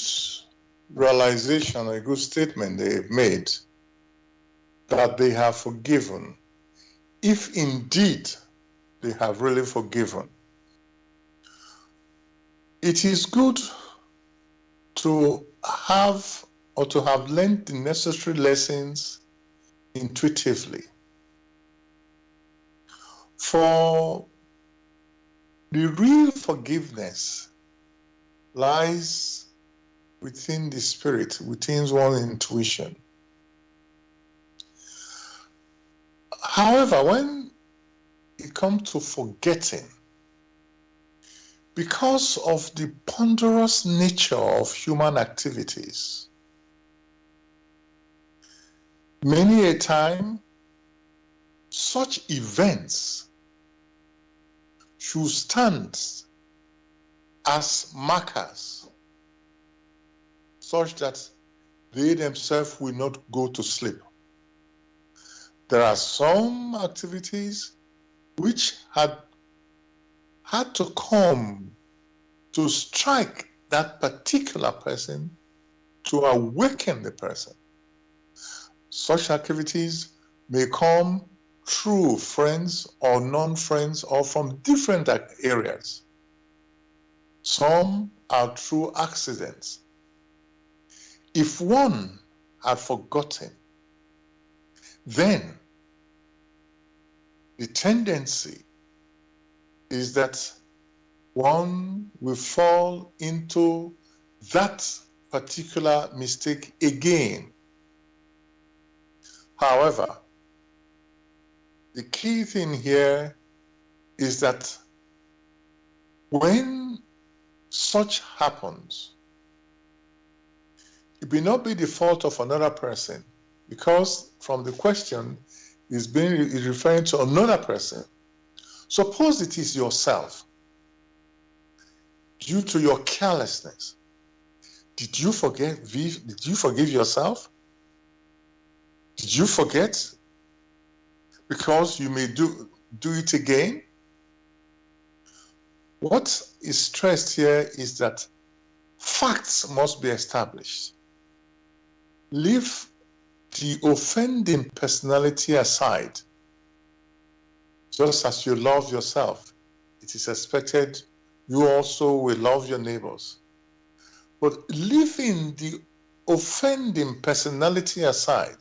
realization, a good statement they've made, that they have forgiven, if indeed they have really forgiven. It is good to have or to have learned the necessary lessons intuitively. For the real forgiveness lies within the spirit, within one's intuition. However, when it comes to forgetting, because of the ponderous nature of human activities, many a time, such events should stand as markers such that they themselves will not go to sleep. There are some activities which had to come to strike that particular person, to awaken the person. Such activities may come through friends or non-friends or from different areas. Some are through accidents. If one had forgotten, then the tendency is that one will fall into that particular mistake again. However, the key thing here is that when such happens, it may not be the fault of another person, because from the question is referring to another person. Suppose it is yourself. Due to your carelessness, did you forgive yourself? Did you forget? Because you may do it again? What is stressed here is that facts must be established. Leave the offending personality aside. Just as you love yourself, it is expected you also will love your neighbors. But leaving the offending personality aside,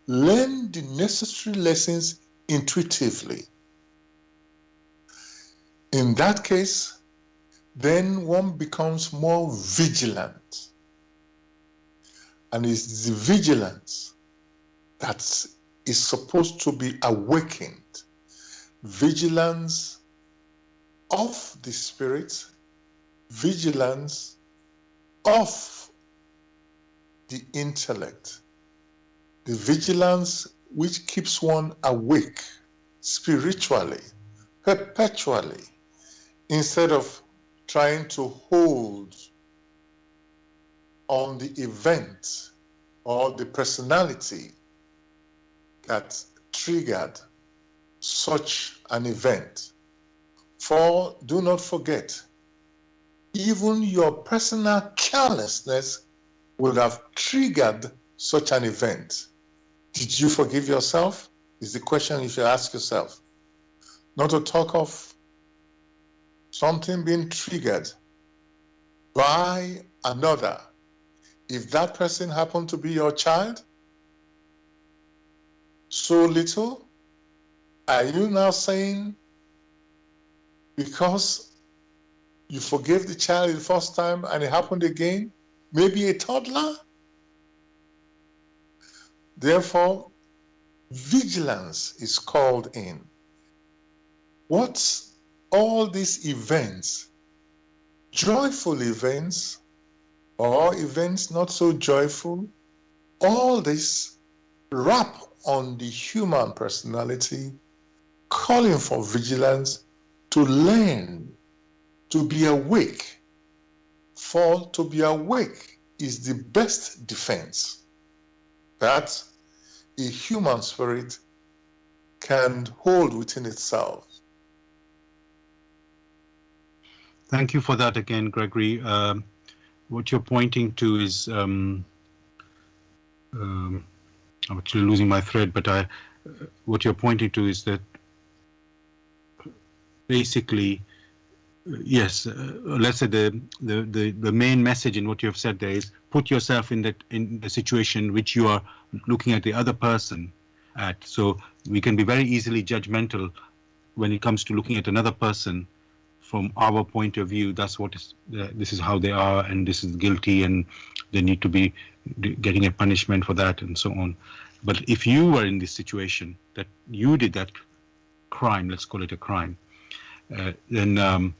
learn the necessary lessons intuitively. In that case, then one becomes more vigilant. And it's the vigilance that is supposed to be awakened. Vigilance of the spirit, vigilance of the intellect, the vigilance which keeps one awake spiritually, perpetually, instead of trying to hold on the event or the personality that triggered such an event. For do not forget, even your personal carelessness would have triggered such an event. Did you forgive yourself? Is the question you should ask yourself. Not to talk of something being triggered by another. If that person happened to be your child, so little, are you now saying because you forgave the child the first time and it happened again, maybe a toddler? Therefore, vigilance is called in. What all these events, joyful events or events not so joyful, all this wrap on the human personality, calling for vigilance to learn, to be awake. For to be awake is the best defense that a human spirit can hold within itself. Thank you for that again, Gregory. What you're pointing to is, I'm actually losing my thread, but what you're pointing to is that basically, yes, let's say the main message in what you have said there is put yourself in the situation which you are looking at the other person at. So we can be very easily judgmental when it comes to looking at another person from our point of view. That's what is, this is how they are, and this is guilty, and they need to be getting a punishment for that, and so on. But if you were in this situation, that you did that crime, let's call it a crime, then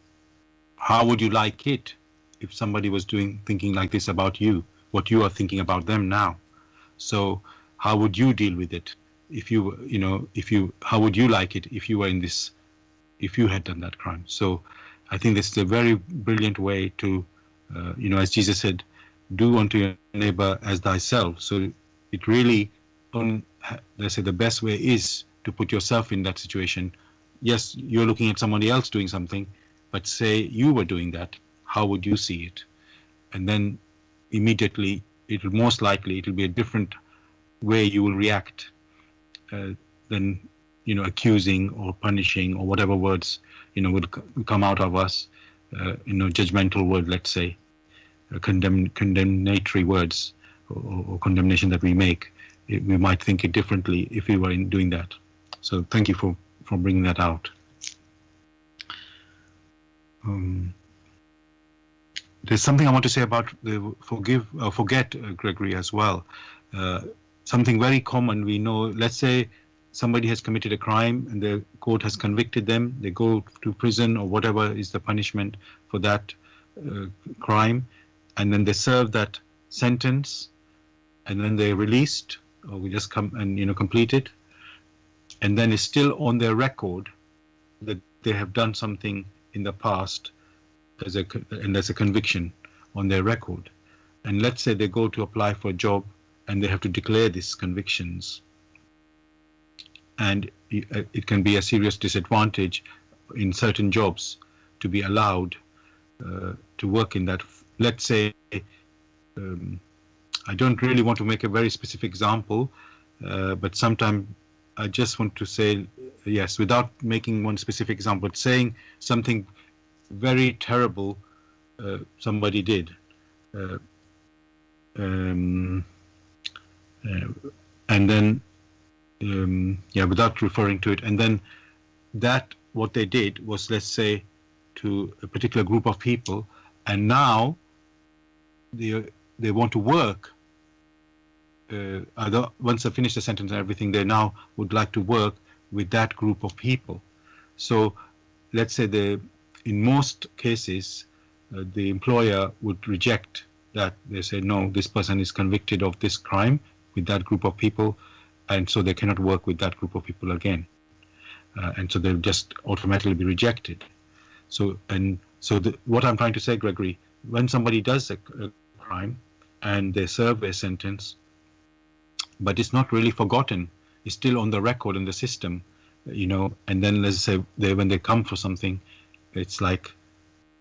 how would you like it if somebody was thinking like this about you, what you are thinking about them now? So how would you deal with it? How would you like it if you were in this, if you had done that crime? So I think this is a very brilliant way to, as Jesus said, do unto your neighbor as thyself. So it really, let's say the best way is to put yourself in that situation. Yes, you're looking at somebody else doing something, but say you were doing that, how would you see it? And then immediately, most likely it'll be a different way you will react than, accusing or punishing or whatever words, would come out of us, judgmental word, let's say, condemnatory words or condemnation that we make. We might think it differently if we were in doing that. So thank you for bringing that out. There's something I want to say about the forget, Gregory, as well. Something very common we know, let's say somebody has committed a crime and the court has convicted them, they go to prison or whatever is the punishment for that crime, and then they serve that sentence, and then they're released, or we just come and complete it, and then it's still on their record that they have done something in the past, and there's a conviction on their record. And let's say they go to apply for a job and they have to declare these convictions, and it can be a serious disadvantage in certain jobs to be allowed to work in that. Let's say, I don't really want to make a very specific example, but sometimes I just want to say, yes, without making one specific example, but saying something very terrible somebody did, and then without referring to it, and then that what they did was, let's say, to a particular group of people, and now they want to work once they finish the sentence and everything, they now would like to work with that group of people. So let's say in most cases, the employer would reject that. They say, no, this person is convicted of this crime with that group of people, and so they cannot work with that group of people again. And so they'll just automatically be rejected. What I'm trying to say, Gregory, when somebody does a crime and they serve a sentence, but it's not really forgotten, it's still on the record in the system, and then let's say when they come for something, it's like,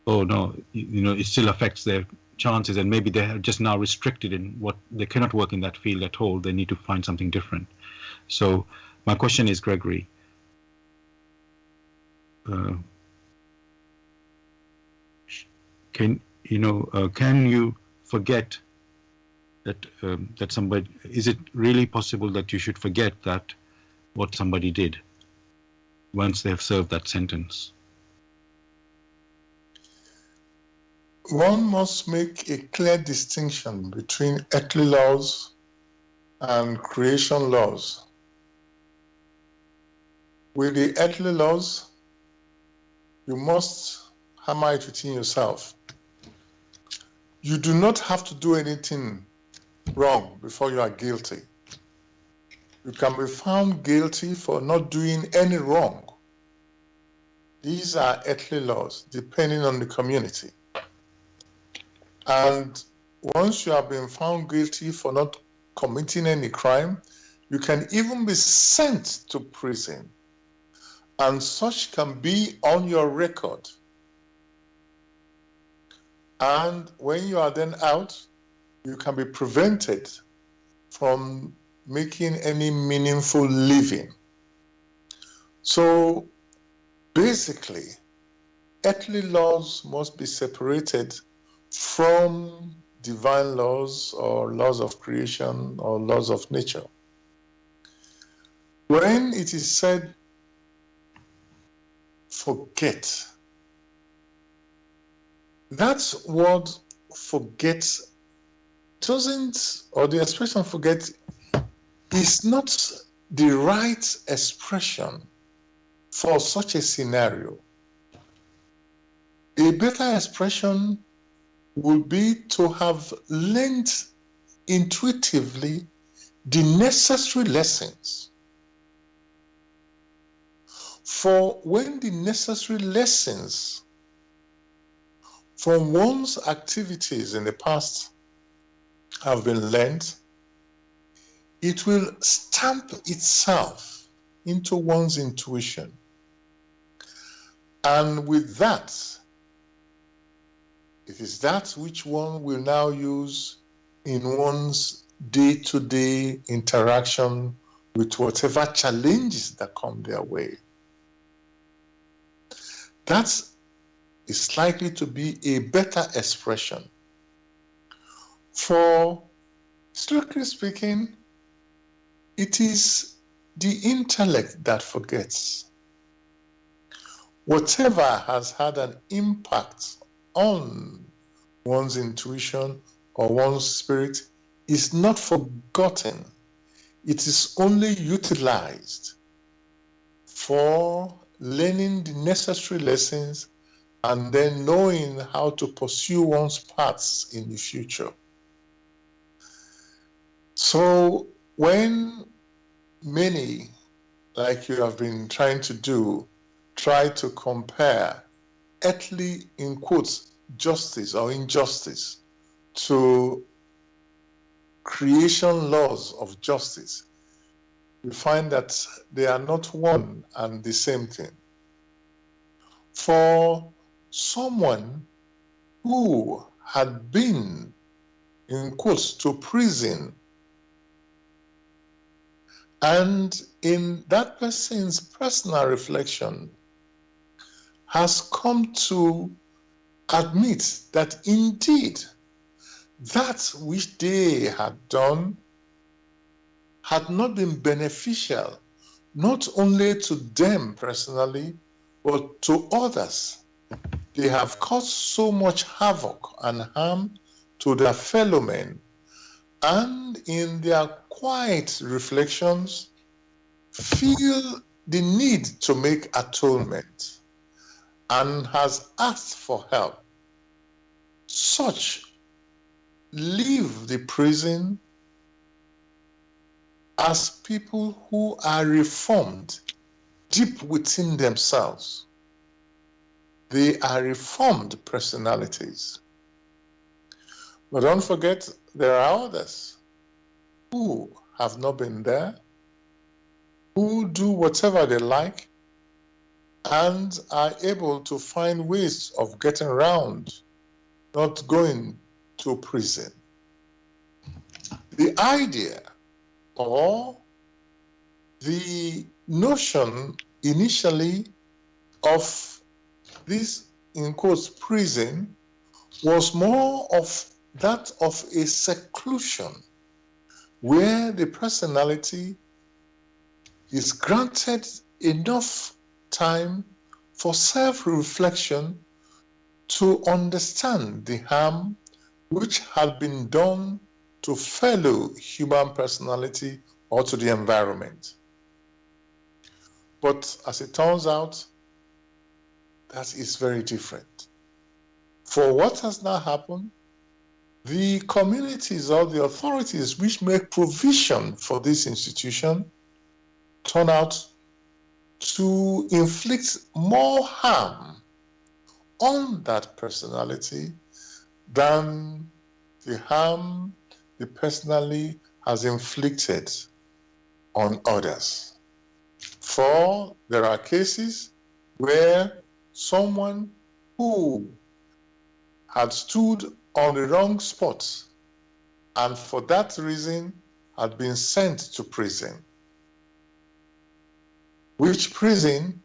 oh no, it still affects their chances, and maybe they are just now restricted in what they cannot work in that field at all. They need to find something different. So my question is, Gregory, can you forget that somebody? Is it really possible that you should forget that what somebody did once they have served that sentence? One must make a clear distinction between earthly laws and creation laws. With the earthly laws, you must hammer it within yourself. You do not have to do anything wrong before you are guilty. You can be found guilty for not doing any wrong. These are earthly laws, depending on the community. And once you have been found guilty for not committing any crime, you can even be sent to prison. And such can be on your record. And when you are then out, you can be prevented from making any meaningful living. So basically, earthly laws must be separated from divine laws or laws of creation or laws of nature. When it is said, forget, that word forget doesn't, or the expression forget is not the right expression for such a scenario. A better expression would be to have learned intuitively the necessary lessons. For when the necessary lessons from one's activities in the past have been learned, it will stamp itself into one's intuition. And with that, it is that which one will now use in one's day-to-day interaction with whatever challenges that come their way. That is likely to be a better expression. For, strictly speaking, it is the intellect that forgets. Whatever has had an impact on one's intuition or one's spirit is not forgotten. It is only utilized for learning the necessary lessons and then knowing how to pursue one's paths in the future. So when many, like you have been trying to do, try to compare earthly, in quotes, justice or injustice to creation laws of justice, you find that they are not one and the same thing. For someone who had been, in quotes, to prison, and in that person's personal reflection has come to admit that indeed that which they had done had not been beneficial, not only to them personally, but to others. They have caused so much havoc and harm to their fellow men, and in their quiet reflections feel the need to make atonement and has asked for help. Such leave the prison as people who are reformed deep within themselves. They are reformed personalities. But don't forget, there are others who have not been there, who do whatever they like, and are able to find ways of getting around, not going to prison. The idea or the notion initially of this, in quotes, prison was more of that of a seclusion where the personality is granted enough time for self-reflection to understand the harm which had been done to fellow human personality or to the environment. But as it turns out, that is very different. For what has now happened, the communities or the authorities which make provision for this institution turn out to inflict more harm on that personality than the harm the personality has inflicted on others. For there are cases where someone who had stood on the wrong spot and for that reason had been sent to prison, which prison,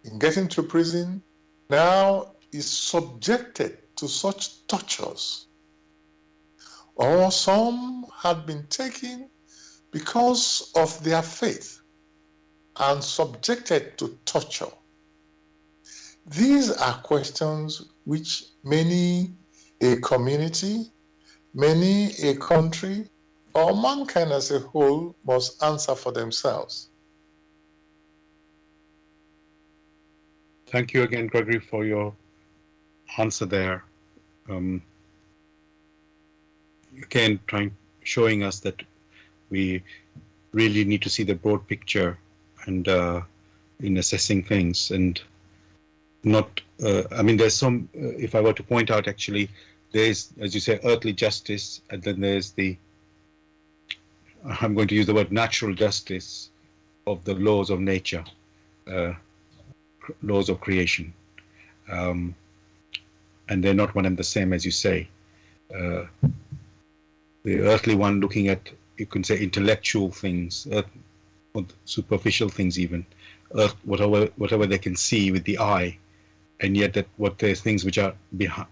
in getting to prison, now is subjected to such tortures. Or some had been taken because of their faith and subjected to torture. These are questions which many a community, many a country, or mankind as a whole must answer for themselves. Thank you again, Gregory, for your answer there. Again, showing us that we really need to see the broad picture and in assessing things, and not. There's some. If I were to point out, actually, there's, as you say, earthly justice, and then there's the. I'm going to use the word natural justice of the laws of nature, laws of creation, and they're not one and the same, as you say. The earthly one looking at, you can say, intellectual things, or superficial things even, whatever they can see with the eye, and yet there's things which are behind,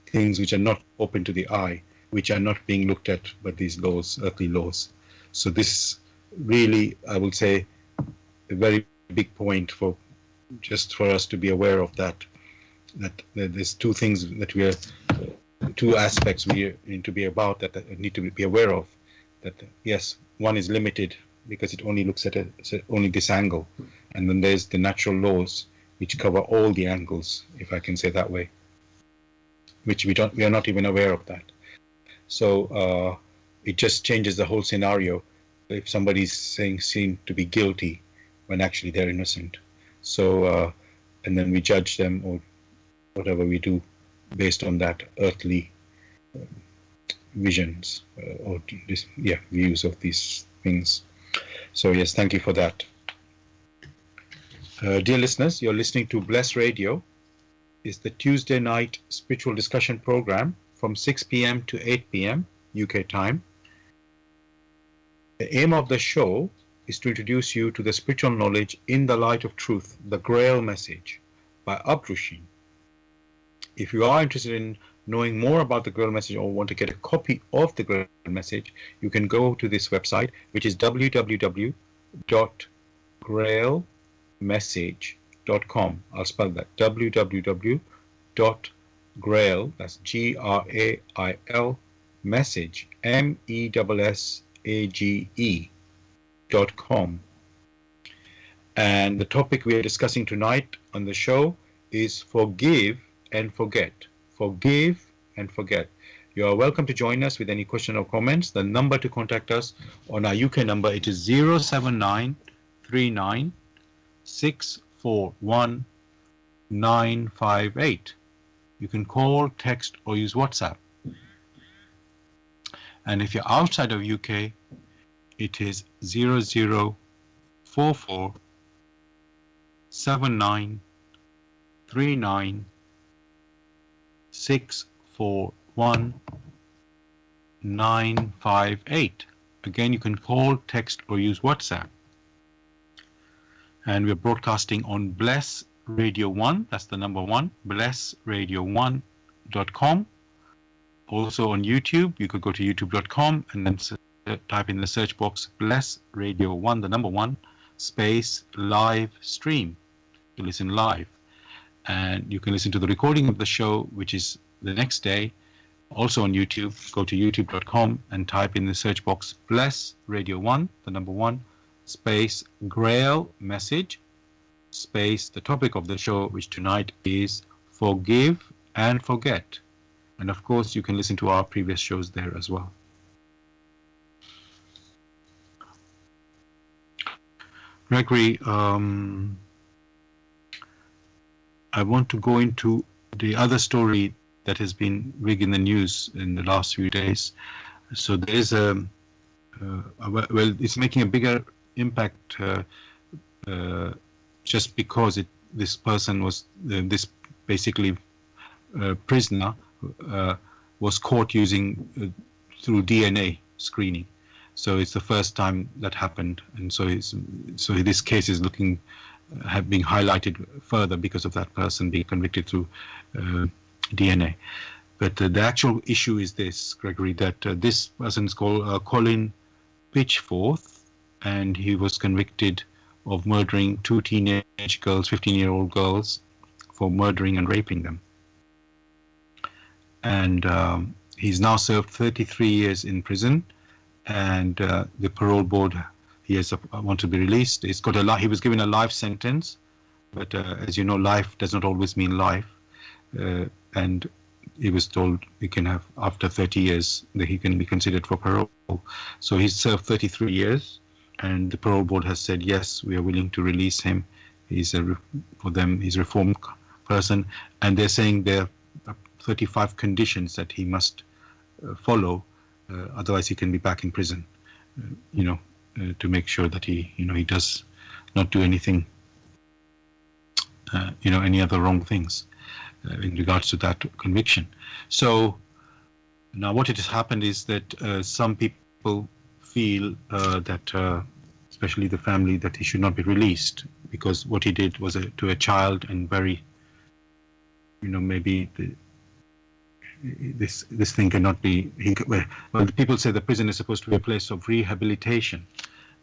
things which are not open to the eye, which are not being looked at by these laws, earthly laws. So this really, I would say, a very big point for us to be aware of that there's two things that we are. Two aspects we need to be about that need to be aware of. That yes, one is limited because it only looks at only this angle, and then there's the natural laws which cover all the angles, if I can say that way, which we are not even aware of that. So it just changes the whole scenario if somebody's seen to be guilty when actually they're innocent. So and then we judge them or whatever we do based on that earthly visions or views of these things. So yes, thank you for that. Dear listeners, you're listening to Bless Radio. It's the Tuesday night spiritual discussion program from 6 p.m. to 8 p.m. UK time. The aim of the show is to introduce you to the spiritual knowledge in the light of truth, the Grail Message by Abdushin. If you are interested in knowing more about the Grail Message or want to get a copy of the Grail Message, you can go to this website, which is www.grailmessage.com. I'll spell that, www.grail, that's Grail Message, MESSAGE.com. And the topic we are discussing tonight on the show is forgive and forget. Forgive and forget. You are welcome to join us with any question or comments. The number to contact us on our UK number, it is 07939 641 958. You can call, text, or use WhatsApp. And if you're outside of UK, it is 0044 79 39 641 958. Again, you can call, text, or use WhatsApp. And we're broadcasting on Bless Radio 1, that's the number 1, blessradio1.com. Also on YouTube, you could go to youtube.com and then type in the search box Bless Radio 1, the number 1, space live stream to listen live. And you can listen to the recording of the show, which is the next day, also on YouTube. Go to youtube.com and type in the search box Bless Radio 1, the number 1, space Grail Message, space the topic of the show, which tonight is forgive and forget. And of course, you can listen to our previous shows there as well. Gregory, I want to go into the other story that has been big in the news in the last few days. So there is it's making a bigger impact just because this person was this basically prisoner was caught using through DNA screening. So it's the first time that happened, and so this case is looking have been highlighted further because of that person being convicted through DNA. But the actual issue is this, Gregory, that this person is called Colin Pitchforth, and he was convicted of murdering 2 teenage girls, 15-year-old girls, for murdering and raping them. And he's now served 33 years in prison, and the parole board, he has want to be released. He was given a life sentence, but as you know, life does not always mean life. And he was told he can have, after 30 years, that he can be considered for parole. So he's served 33 years, and the parole board has said, yes, we are willing to release him. He's for them, he's a reformed person, and they're saying there are 35 conditions that he must follow, otherwise he can be back in prison. To make sure that he does not do anything, any other wrong things in regards to that conviction. So now what has happened is that some people feel that, especially the family, that he should not be released because what he did was to a child, and very, maybe this thing cannot be. Well, people say the prison is supposed to be a place of rehabilitation,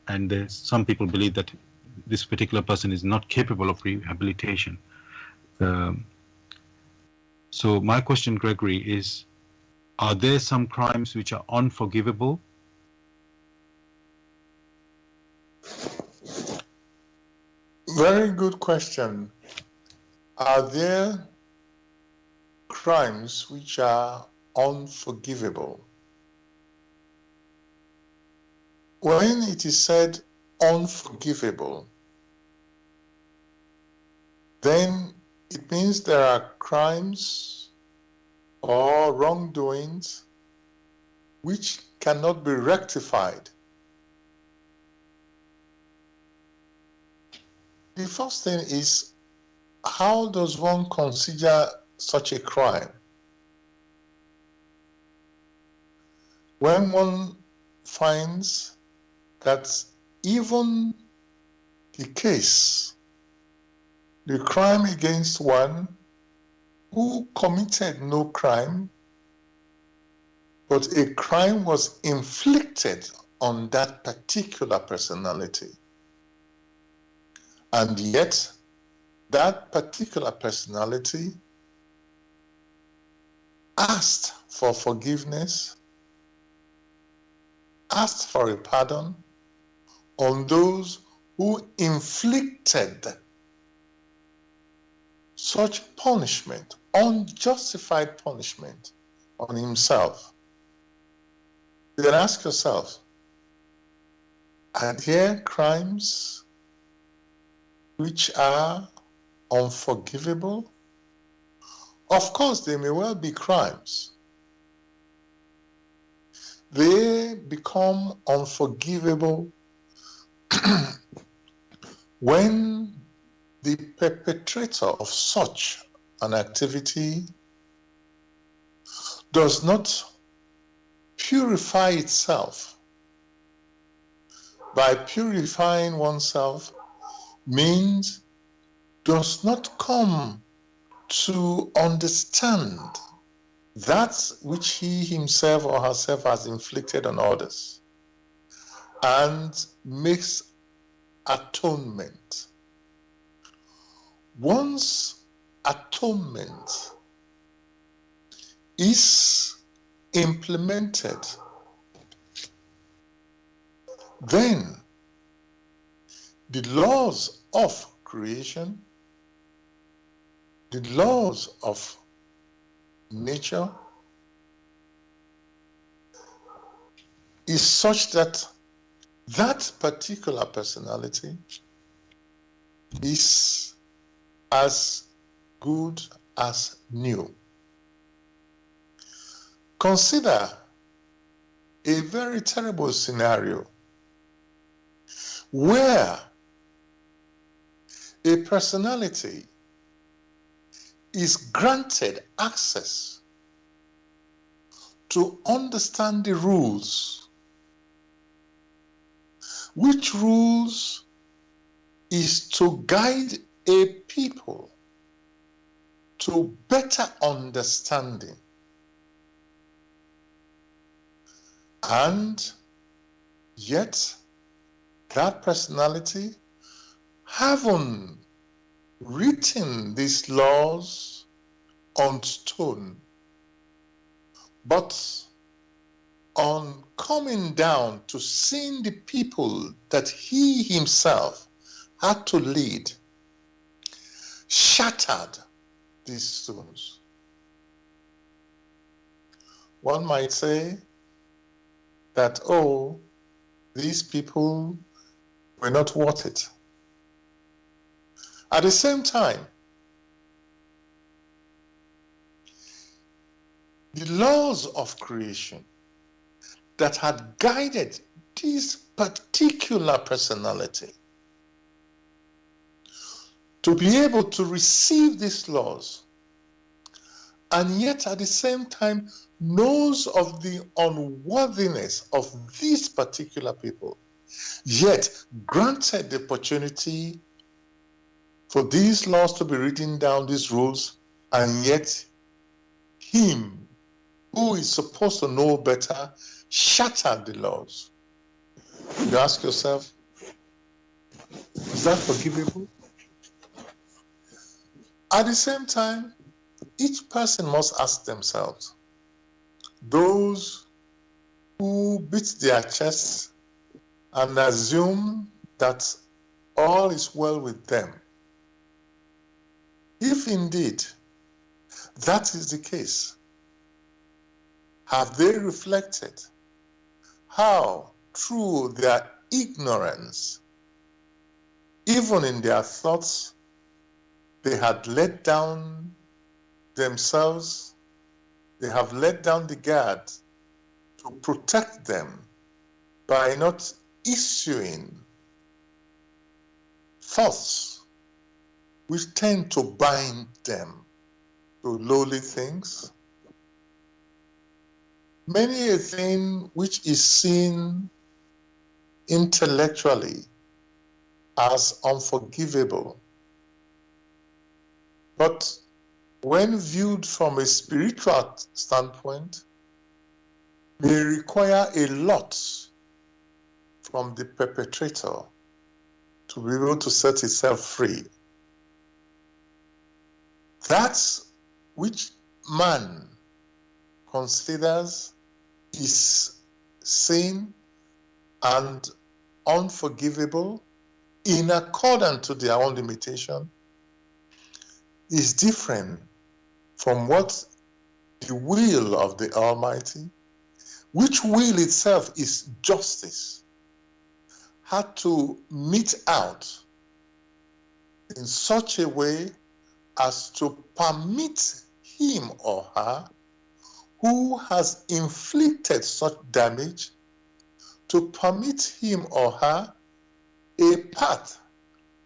and some people believe that this particular person is not capable of rehabilitation. So my question, Gregory, is: are there some crimes which are unforgivable? Very good question. Are there crimes which are unforgivable? When it is said unforgivable, then it means there are crimes or wrongdoings which cannot be rectified. The first thing is, how does one consider such a crime? When one finds that even the case, the crime against one who committed no crime, but a crime was inflicted on that particular personality. And yet, that particular personality asked for forgiveness asked for a pardon on those who inflicted such punishment, unjustified punishment, on himself. Then ask yourself, are there crimes which are unforgivable? Of course, they may well be crimes. They become unforgivable when the perpetrator of such an activity does not purify itself. By purifying oneself means does not come to understand that which he himself or herself has inflicted on others and makes atonement. Once atonement is implemented, then the laws of creation, the laws of nature is such that that particular personality is as good as new. Consider a very terrible scenario where a personality is granted access to understand the rules. Which rules is to guide a people to better understanding. And yet, that personality haven't written these laws on stone, but on coming down to seeing the people that he himself had to lead, shattered these stones. One might say that, oh, these people were not worth it. At the same time, the laws of creation that had guided this particular personality to be able to receive these laws, and yet at the same time knows of the unworthiness of these particular people, yet granted the opportunity for these laws to be written down, these rules, and yet him who is supposed to know better shattered the laws. You ask yourself, is that forgivable? At the same time, each person must ask themselves, those who beat their chests and assume that all is well with them, if indeed that is the case, have they reflected how through their ignorance, even in their thoughts, they had let down themselves, they have let down the guard to protect them by not issuing thoughts which tend to bind them to lowly things? Many a thing which is seen intellectually as unforgivable, but when viewed from a spiritual standpoint, may require a lot from the perpetrator to be able to set itself free. That which man considers is sin and unforgivable in accordance to their own limitation is different from what the will of the Almighty, which will itself is justice, had to mete out in such a way as to permit him or her who has inflicted such damage to permit him or her a path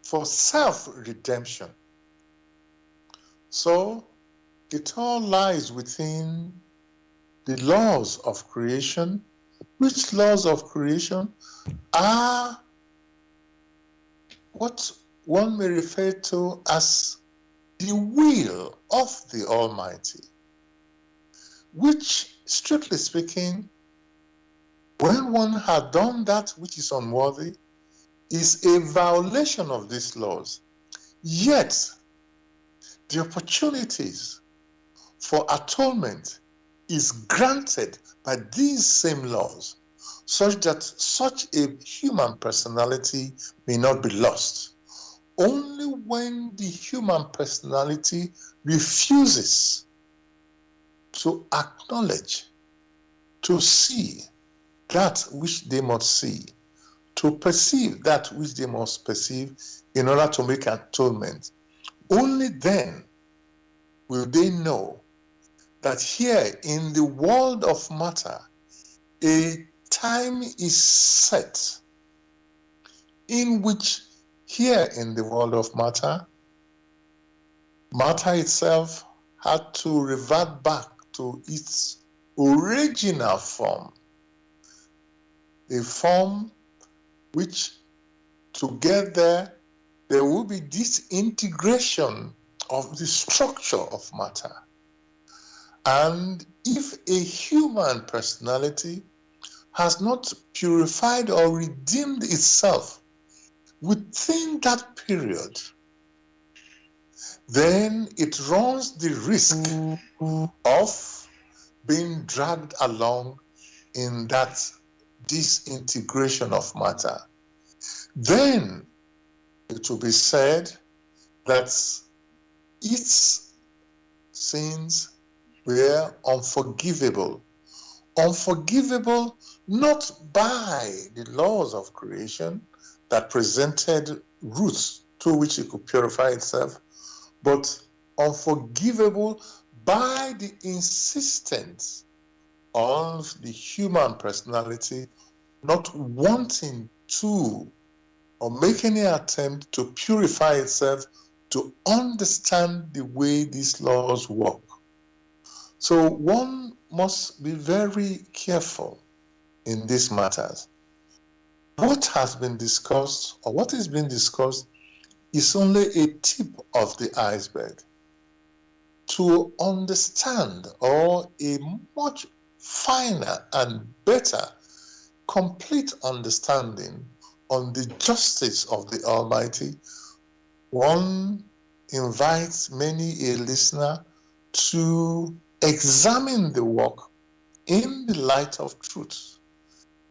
for self-redemption. So it all lies within the laws of creation, which laws of creation are what one may refer to as the will of the Almighty, which, strictly speaking, when one had done that which is unworthy, is a violation of these laws. Yet, the opportunities for atonement is granted by these same laws, such that such a human personality may not be lost. Only when the human personality refuses to acknowledge, to see that which they must see, to perceive that which they must perceive in order to make atonement, only then will they know that here in the world of matter, a time is set in which here in the world of matter, matter itself had to revert back to its original form, a form which together there will be this integration of the structure of matter. And if a human personality has not purified or redeemed itself within that period, then it runs the risk of being dragged along in that disintegration of matter. Then it will be said that its sins were unforgivable. Unforgivable not by the laws of creation that presented routes through which it could purify itself, but unforgivable by the insistence of the human personality not wanting to or make any attempt to purify itself to understand the way these laws work. So one must be very careful in these matters. What has been discussed, or what is being discussed, is only a tip of the iceberg. To understand, or a much finer and better, complete understanding on the justice of the Almighty, one invites many a listener to examine the work in the light of truth.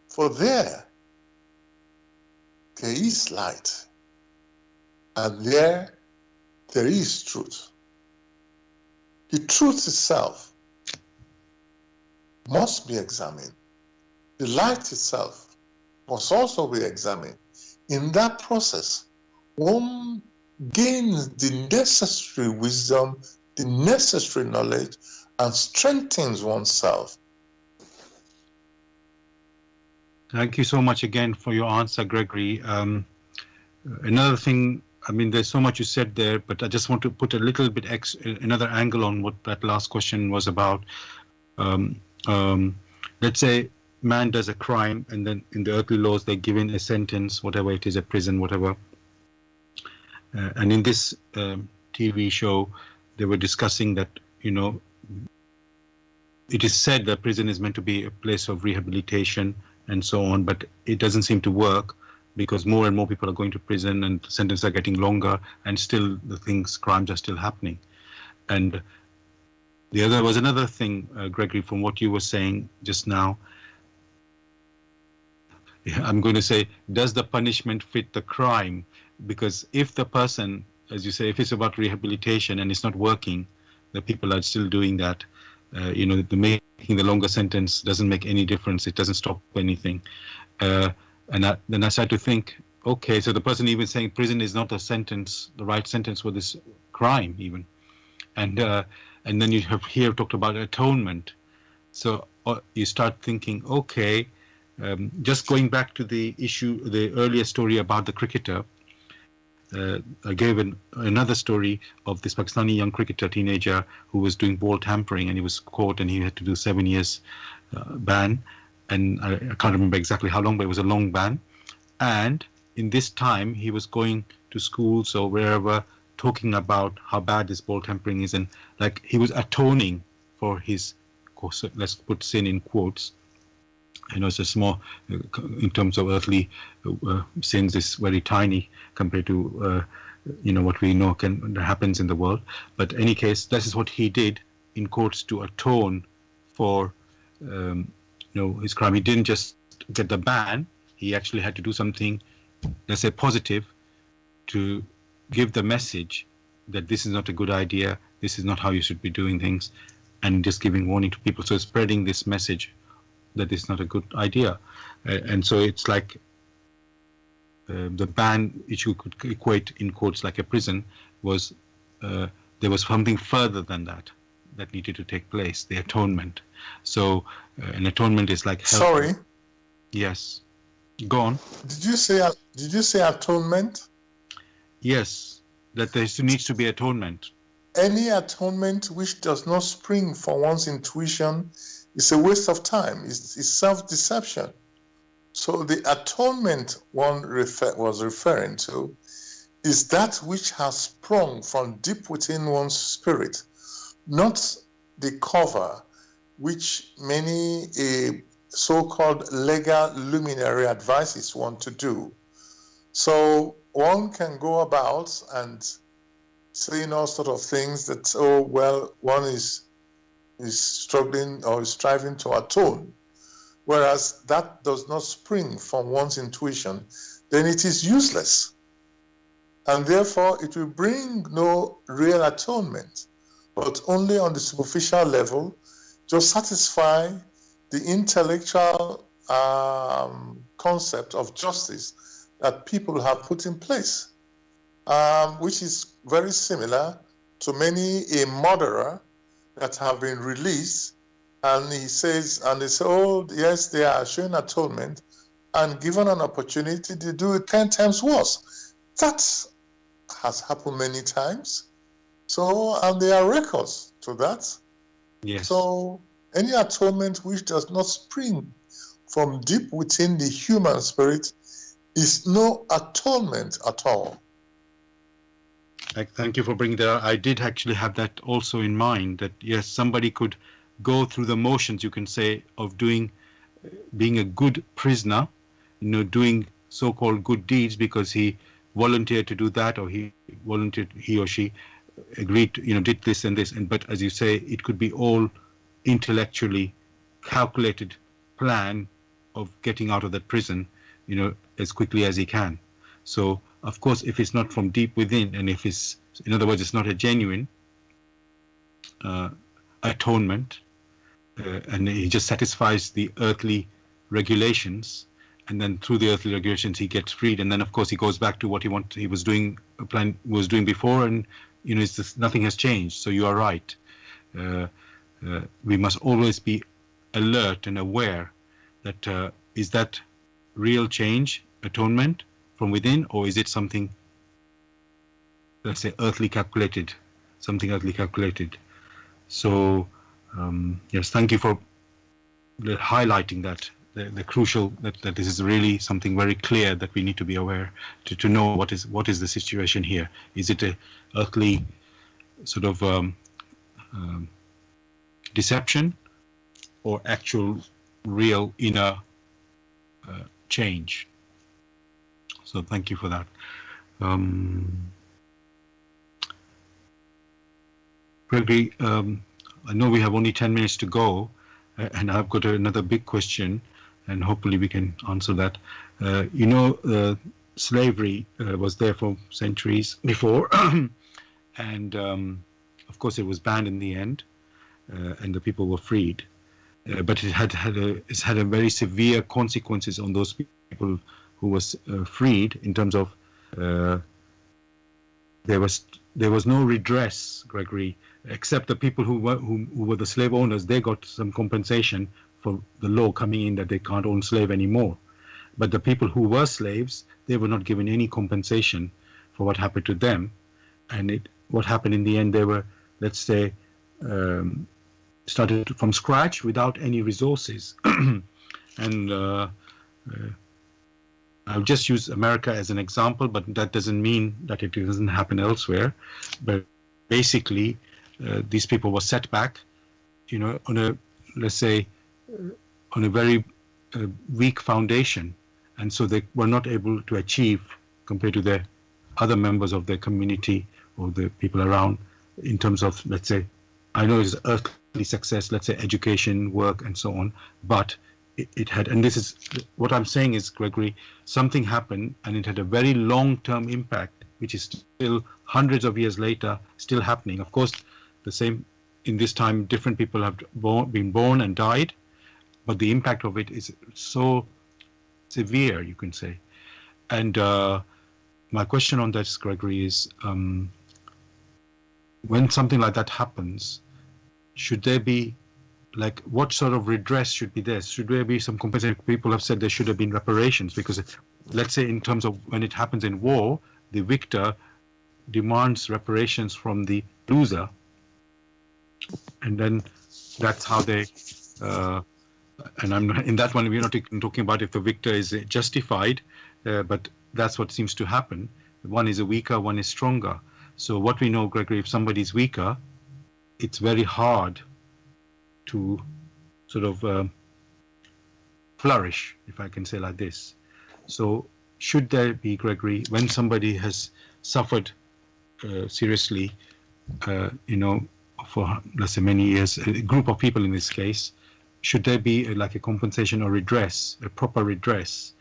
For there is light, and there is truth. The truth itself must be examined. The light itself must also be examined. In that process, one gains the necessary wisdom, the necessary knowledge, and strengthens oneself. Thank you so much again for your answer, Gregory. Another thing, I mean, there's so much you said there, but I just want to put a little bit another angle on what that last question was about. Let's say man does a crime, and then in the earthly laws they're given a sentence, whatever it is, a prison, whatever. And in this TV show, they were discussing that, you know, it is said that prison is meant to be a place of rehabilitation and so on, but it doesn't seem to work because more and more people are going to prison and the sentences are getting longer, and still crimes are still happening. And there was another thing, Gregory, from what you were saying just now. I'm going to say, does the punishment fit the crime? Because if the person, as you say, if it's about rehabilitation and it's not working, the people are still doing that. Making the longer sentence doesn't make any difference. It doesn't stop anything. Then I started to think, okay, so the person even saying prison is not the right sentence for this crime even. And then you have here talked about atonement. So you start thinking, okay, just going back to the earlier story about the cricketer. I gave another story of this Pakistani young cricketer, teenager, who was doing ball tampering, and he was caught and he had to do 7 years ban. And I can't remember exactly how long, but it was a long ban. And in this time, he was going to schools or wherever, talking about how bad this ball tampering is, and like he was atoning for his, let's put sin in quotes. It's a small, in terms of earthly sins, is very tiny compared to what we know that happens in the world. But in any case, this is what he did in quotes to atone for his crime. He didn't just get the ban; he actually had to do something, let's say, positive, to give the message that this is not a good idea, this is not how you should be doing things, and just giving warning to people. So spreading this message that it's not a good idea. And so it's like the ban, which you could equate in quotes like a prison, was there was something further than that needed to take place, the atonement. So an atonement is like help. Sorry? Yes. Go on. Did you say atonement? Yes, that there needs to be atonement. Any atonement which does not spring from one's intuition is a waste of time. It's self-deception. So the atonement one was referring to is that which has sprung from deep within one's spirit, not the cover which many so-called legal luminary advises one to do. So one can go about and saying all sort of things that, oh, well, one is struggling or is striving to atone, whereas that does not spring from one's intuition, then it is useless. And therefore, it will bring no real atonement, but only on the superficial level to satisfy the intellectual concept of justice that people have put in place, which is very similar to many a murderer that have been released, and they say, oh, yes, they are showing atonement, and given an opportunity, they do it 10 times worse. That has happened many times. So, and there are records to that. Yes. So, any atonement which does not spring from deep within the human spirit is no atonement at all. Thank you for bringing that up. I did actually have that also in mind, that yes, somebody could go through the motions, you can say, of being a good prisoner, doing so-called good deeds because he volunteered to do that, or he or she agreed to, did this and this. But as you say, it could be all intellectually calculated plan of getting out of that prison, as quickly as he can. So, of course, if it's not from deep within, and if it's, in other words, it's not a genuine atonement, and he just satisfies the earthly regulations, and then through the earthly regulations he gets freed, and then of course he goes back to what he was doing before, and nothing has changed. So you are right. We must always be alert and aware that is that real change, atonement from within, or is it something, let's say, earthly calculated, something earthly calculated? So yes, thank you for highlighting that, the crucial, that this is really something very clear that we need to be aware, to know what is the situation here. Is it a earthly sort of deception, or actual real inner change? So thank you for that. Gregory, I know we have only 10 minutes to go, and I've got another big question. and hopefully we can answer that. Slavery was there for centuries before, and of course it was banned in the end, and the people were freed. But it's had a very severe consequences on those people who was freed, in terms of there was no redress, Gregory, except the people who were the slave owners. They got some compensation for the law coming in that they can't own slave anymore. But the people who were slaves, they were not given any compensation for what happened to them. And what happened in the end, they were, let's say, started from scratch without any resources. And I'll just use America as an example, but that doesn't mean that it doesn't happen elsewhere. But basically, these people were set back, on a, let's say, on a very weak foundation. And so they were not able to achieve, compared to the other members of their community or the people around, in terms of, let's say, I know it's earthly success, let's say education, work, and so on, but it had, and this is what I'm saying is, Gregory, something happened and it had a very long-term impact, which is still hundreds of years later, still happening. Of course, the same, in this time, different people have been born and died, but the impact of it is so severe, you can say. And my question on that, Gregory, is when something like that happens, should there be, like, what sort of redress should be there? Should there be some compensation? People have said there should have been reparations, because let's say in terms of when it happens in war, the victor demands reparations from the loser, and then that's how they and I'm not, in that one we're not talking about if the victor is justified, but that's what seems to happen. One is a weaker, one is stronger. So what we know, Gregory, if somebody is weaker, it's very hard to sort of flourish, if I can say like this. So should there be, Gregory, when somebody has suffered seriously, for, let's say, many years, a group of people in this case, should there be like a compensation or redress, a proper redress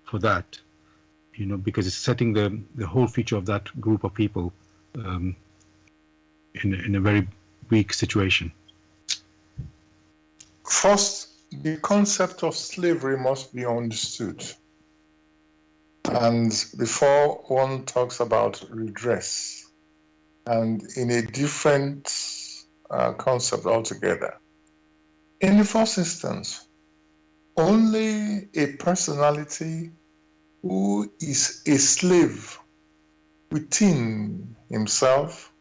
for that? Because it's setting the whole future of that group of people in a very weak situation. First, the concept of slavery must be understood. And before one talks about redress, and in a different concept altogether. In the first instance, only a personality who is a slave within himself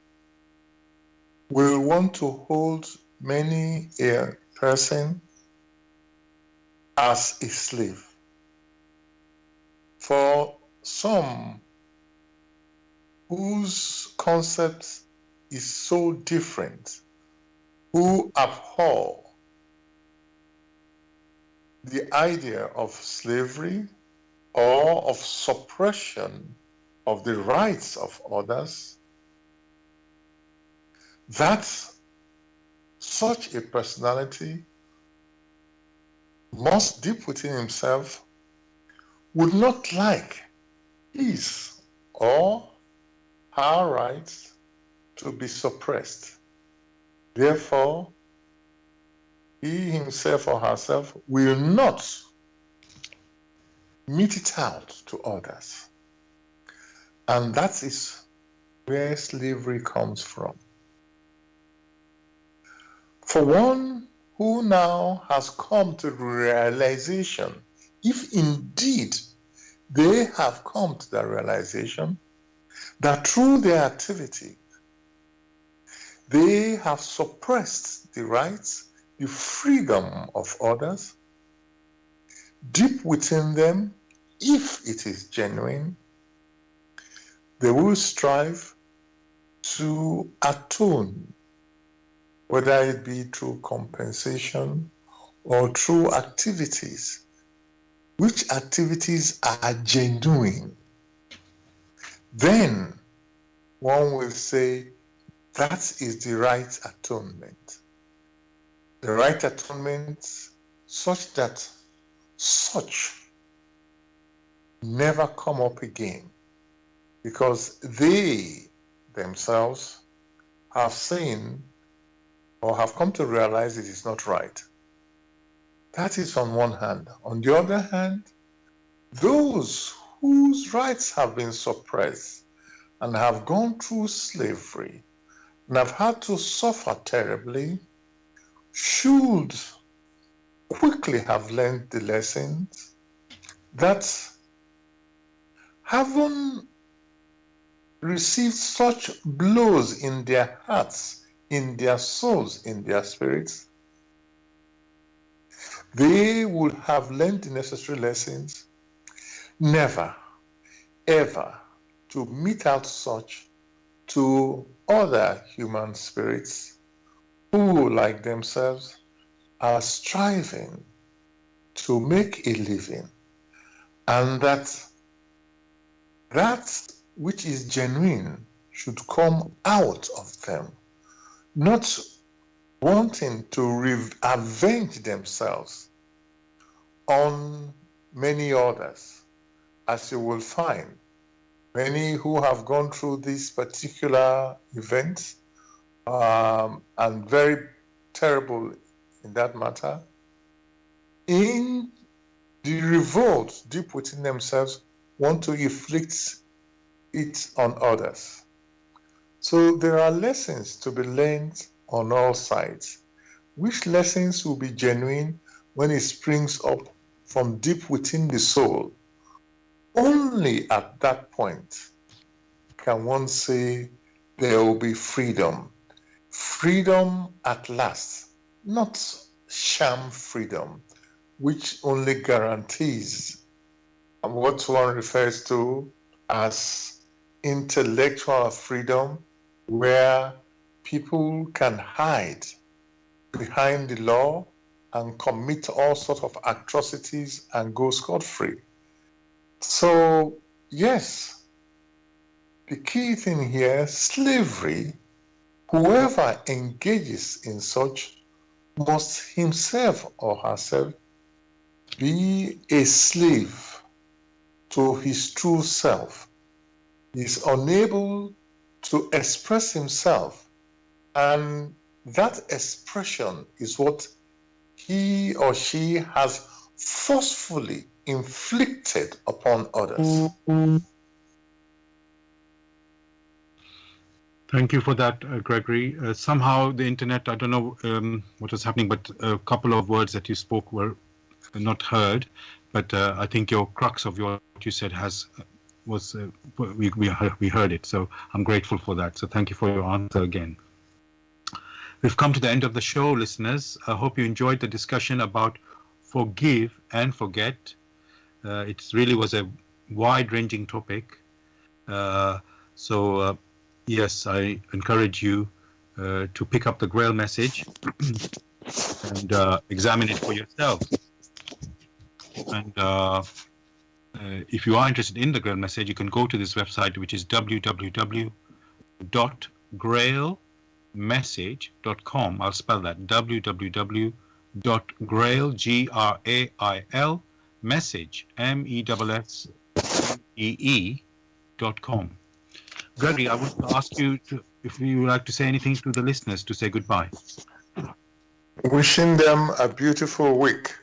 will want to hold many a person as a slave. For some whose concept is so different, who abhor the idea of slavery or of suppression of the rights of others, that such a personality must deep within himself would not like his or her rights to be suppressed. Therefore, he himself or herself will not mete it out to others. And that is where slavery comes from. For one who now has come to the realization, if indeed they have come to the realization that through their activity, they have suppressed the rights, the freedom of others, deep within them, if it is genuine, they will strive to atone, whether it be through compensation or through activities, which activities are genuine. Then one will say that is the right atonement. The right atonement such that such never come up again, because they themselves have seen or have come to realize it is not right. That is on one hand. On the other hand, those whose rights have been suppressed and have gone through slavery and have had to suffer terribly should quickly have learned the lessons that having received such blows in their hearts, in their souls, in their spirits, they would have learned the necessary lessons never, ever to mete out such to other human spirits who, like themselves, are striving to make a living, and that which is genuine should come out of them, not wanting to avenge themselves on many others, as you will find. Many who have gone through these particular events and very terrible in that matter, in the revolt deep within themselves, want to inflict it on others. So there are lessons to be learned on all sides. Which lessons will be genuine when it springs up from deep within the soul? Only at that point can one say there will be freedom. Freedom at last, not sham freedom, which only guarantees what one refers to as intellectual freedom, where people can hide behind the law and commit all sorts of atrocities and go scot-free. So, yes, the key thing here, slavery, whoever engages in such must himself or herself be a slave to his true self. He is unable to express himself, and that expression is what he or she has forcefully inflicted upon others. Thank you for that, Gregory. Somehow the internet, I don't know what was happening, but a couple of words that you spoke were not heard. But I think your crux of what you said we heard it. So I'm grateful for that. So thank you for your answer again. We've come to the end of the show, listeners. I hope you enjoyed the discussion about forgive and forget. It really was a wide-ranging topic. Yes, I encourage you to pick up the Grail Message and examine it for yourself. And if you are interested in the Grail Message, you can go to this website, which is www.grailmessage.com. I'll spell that, www.grail, message, message.com. Gregory, I would ask you if you would like to say anything to the listeners to say goodbye. Wishing them a beautiful week.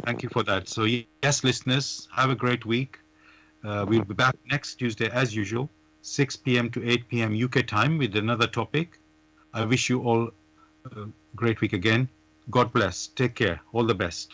Thank you for that. So yes, listeners, have a great week. We'll be back next Tuesday as usual, 6 p.m. to 8 p.m. UK time with another topic. I wish you all a great week again. God bless. Take care. All the best.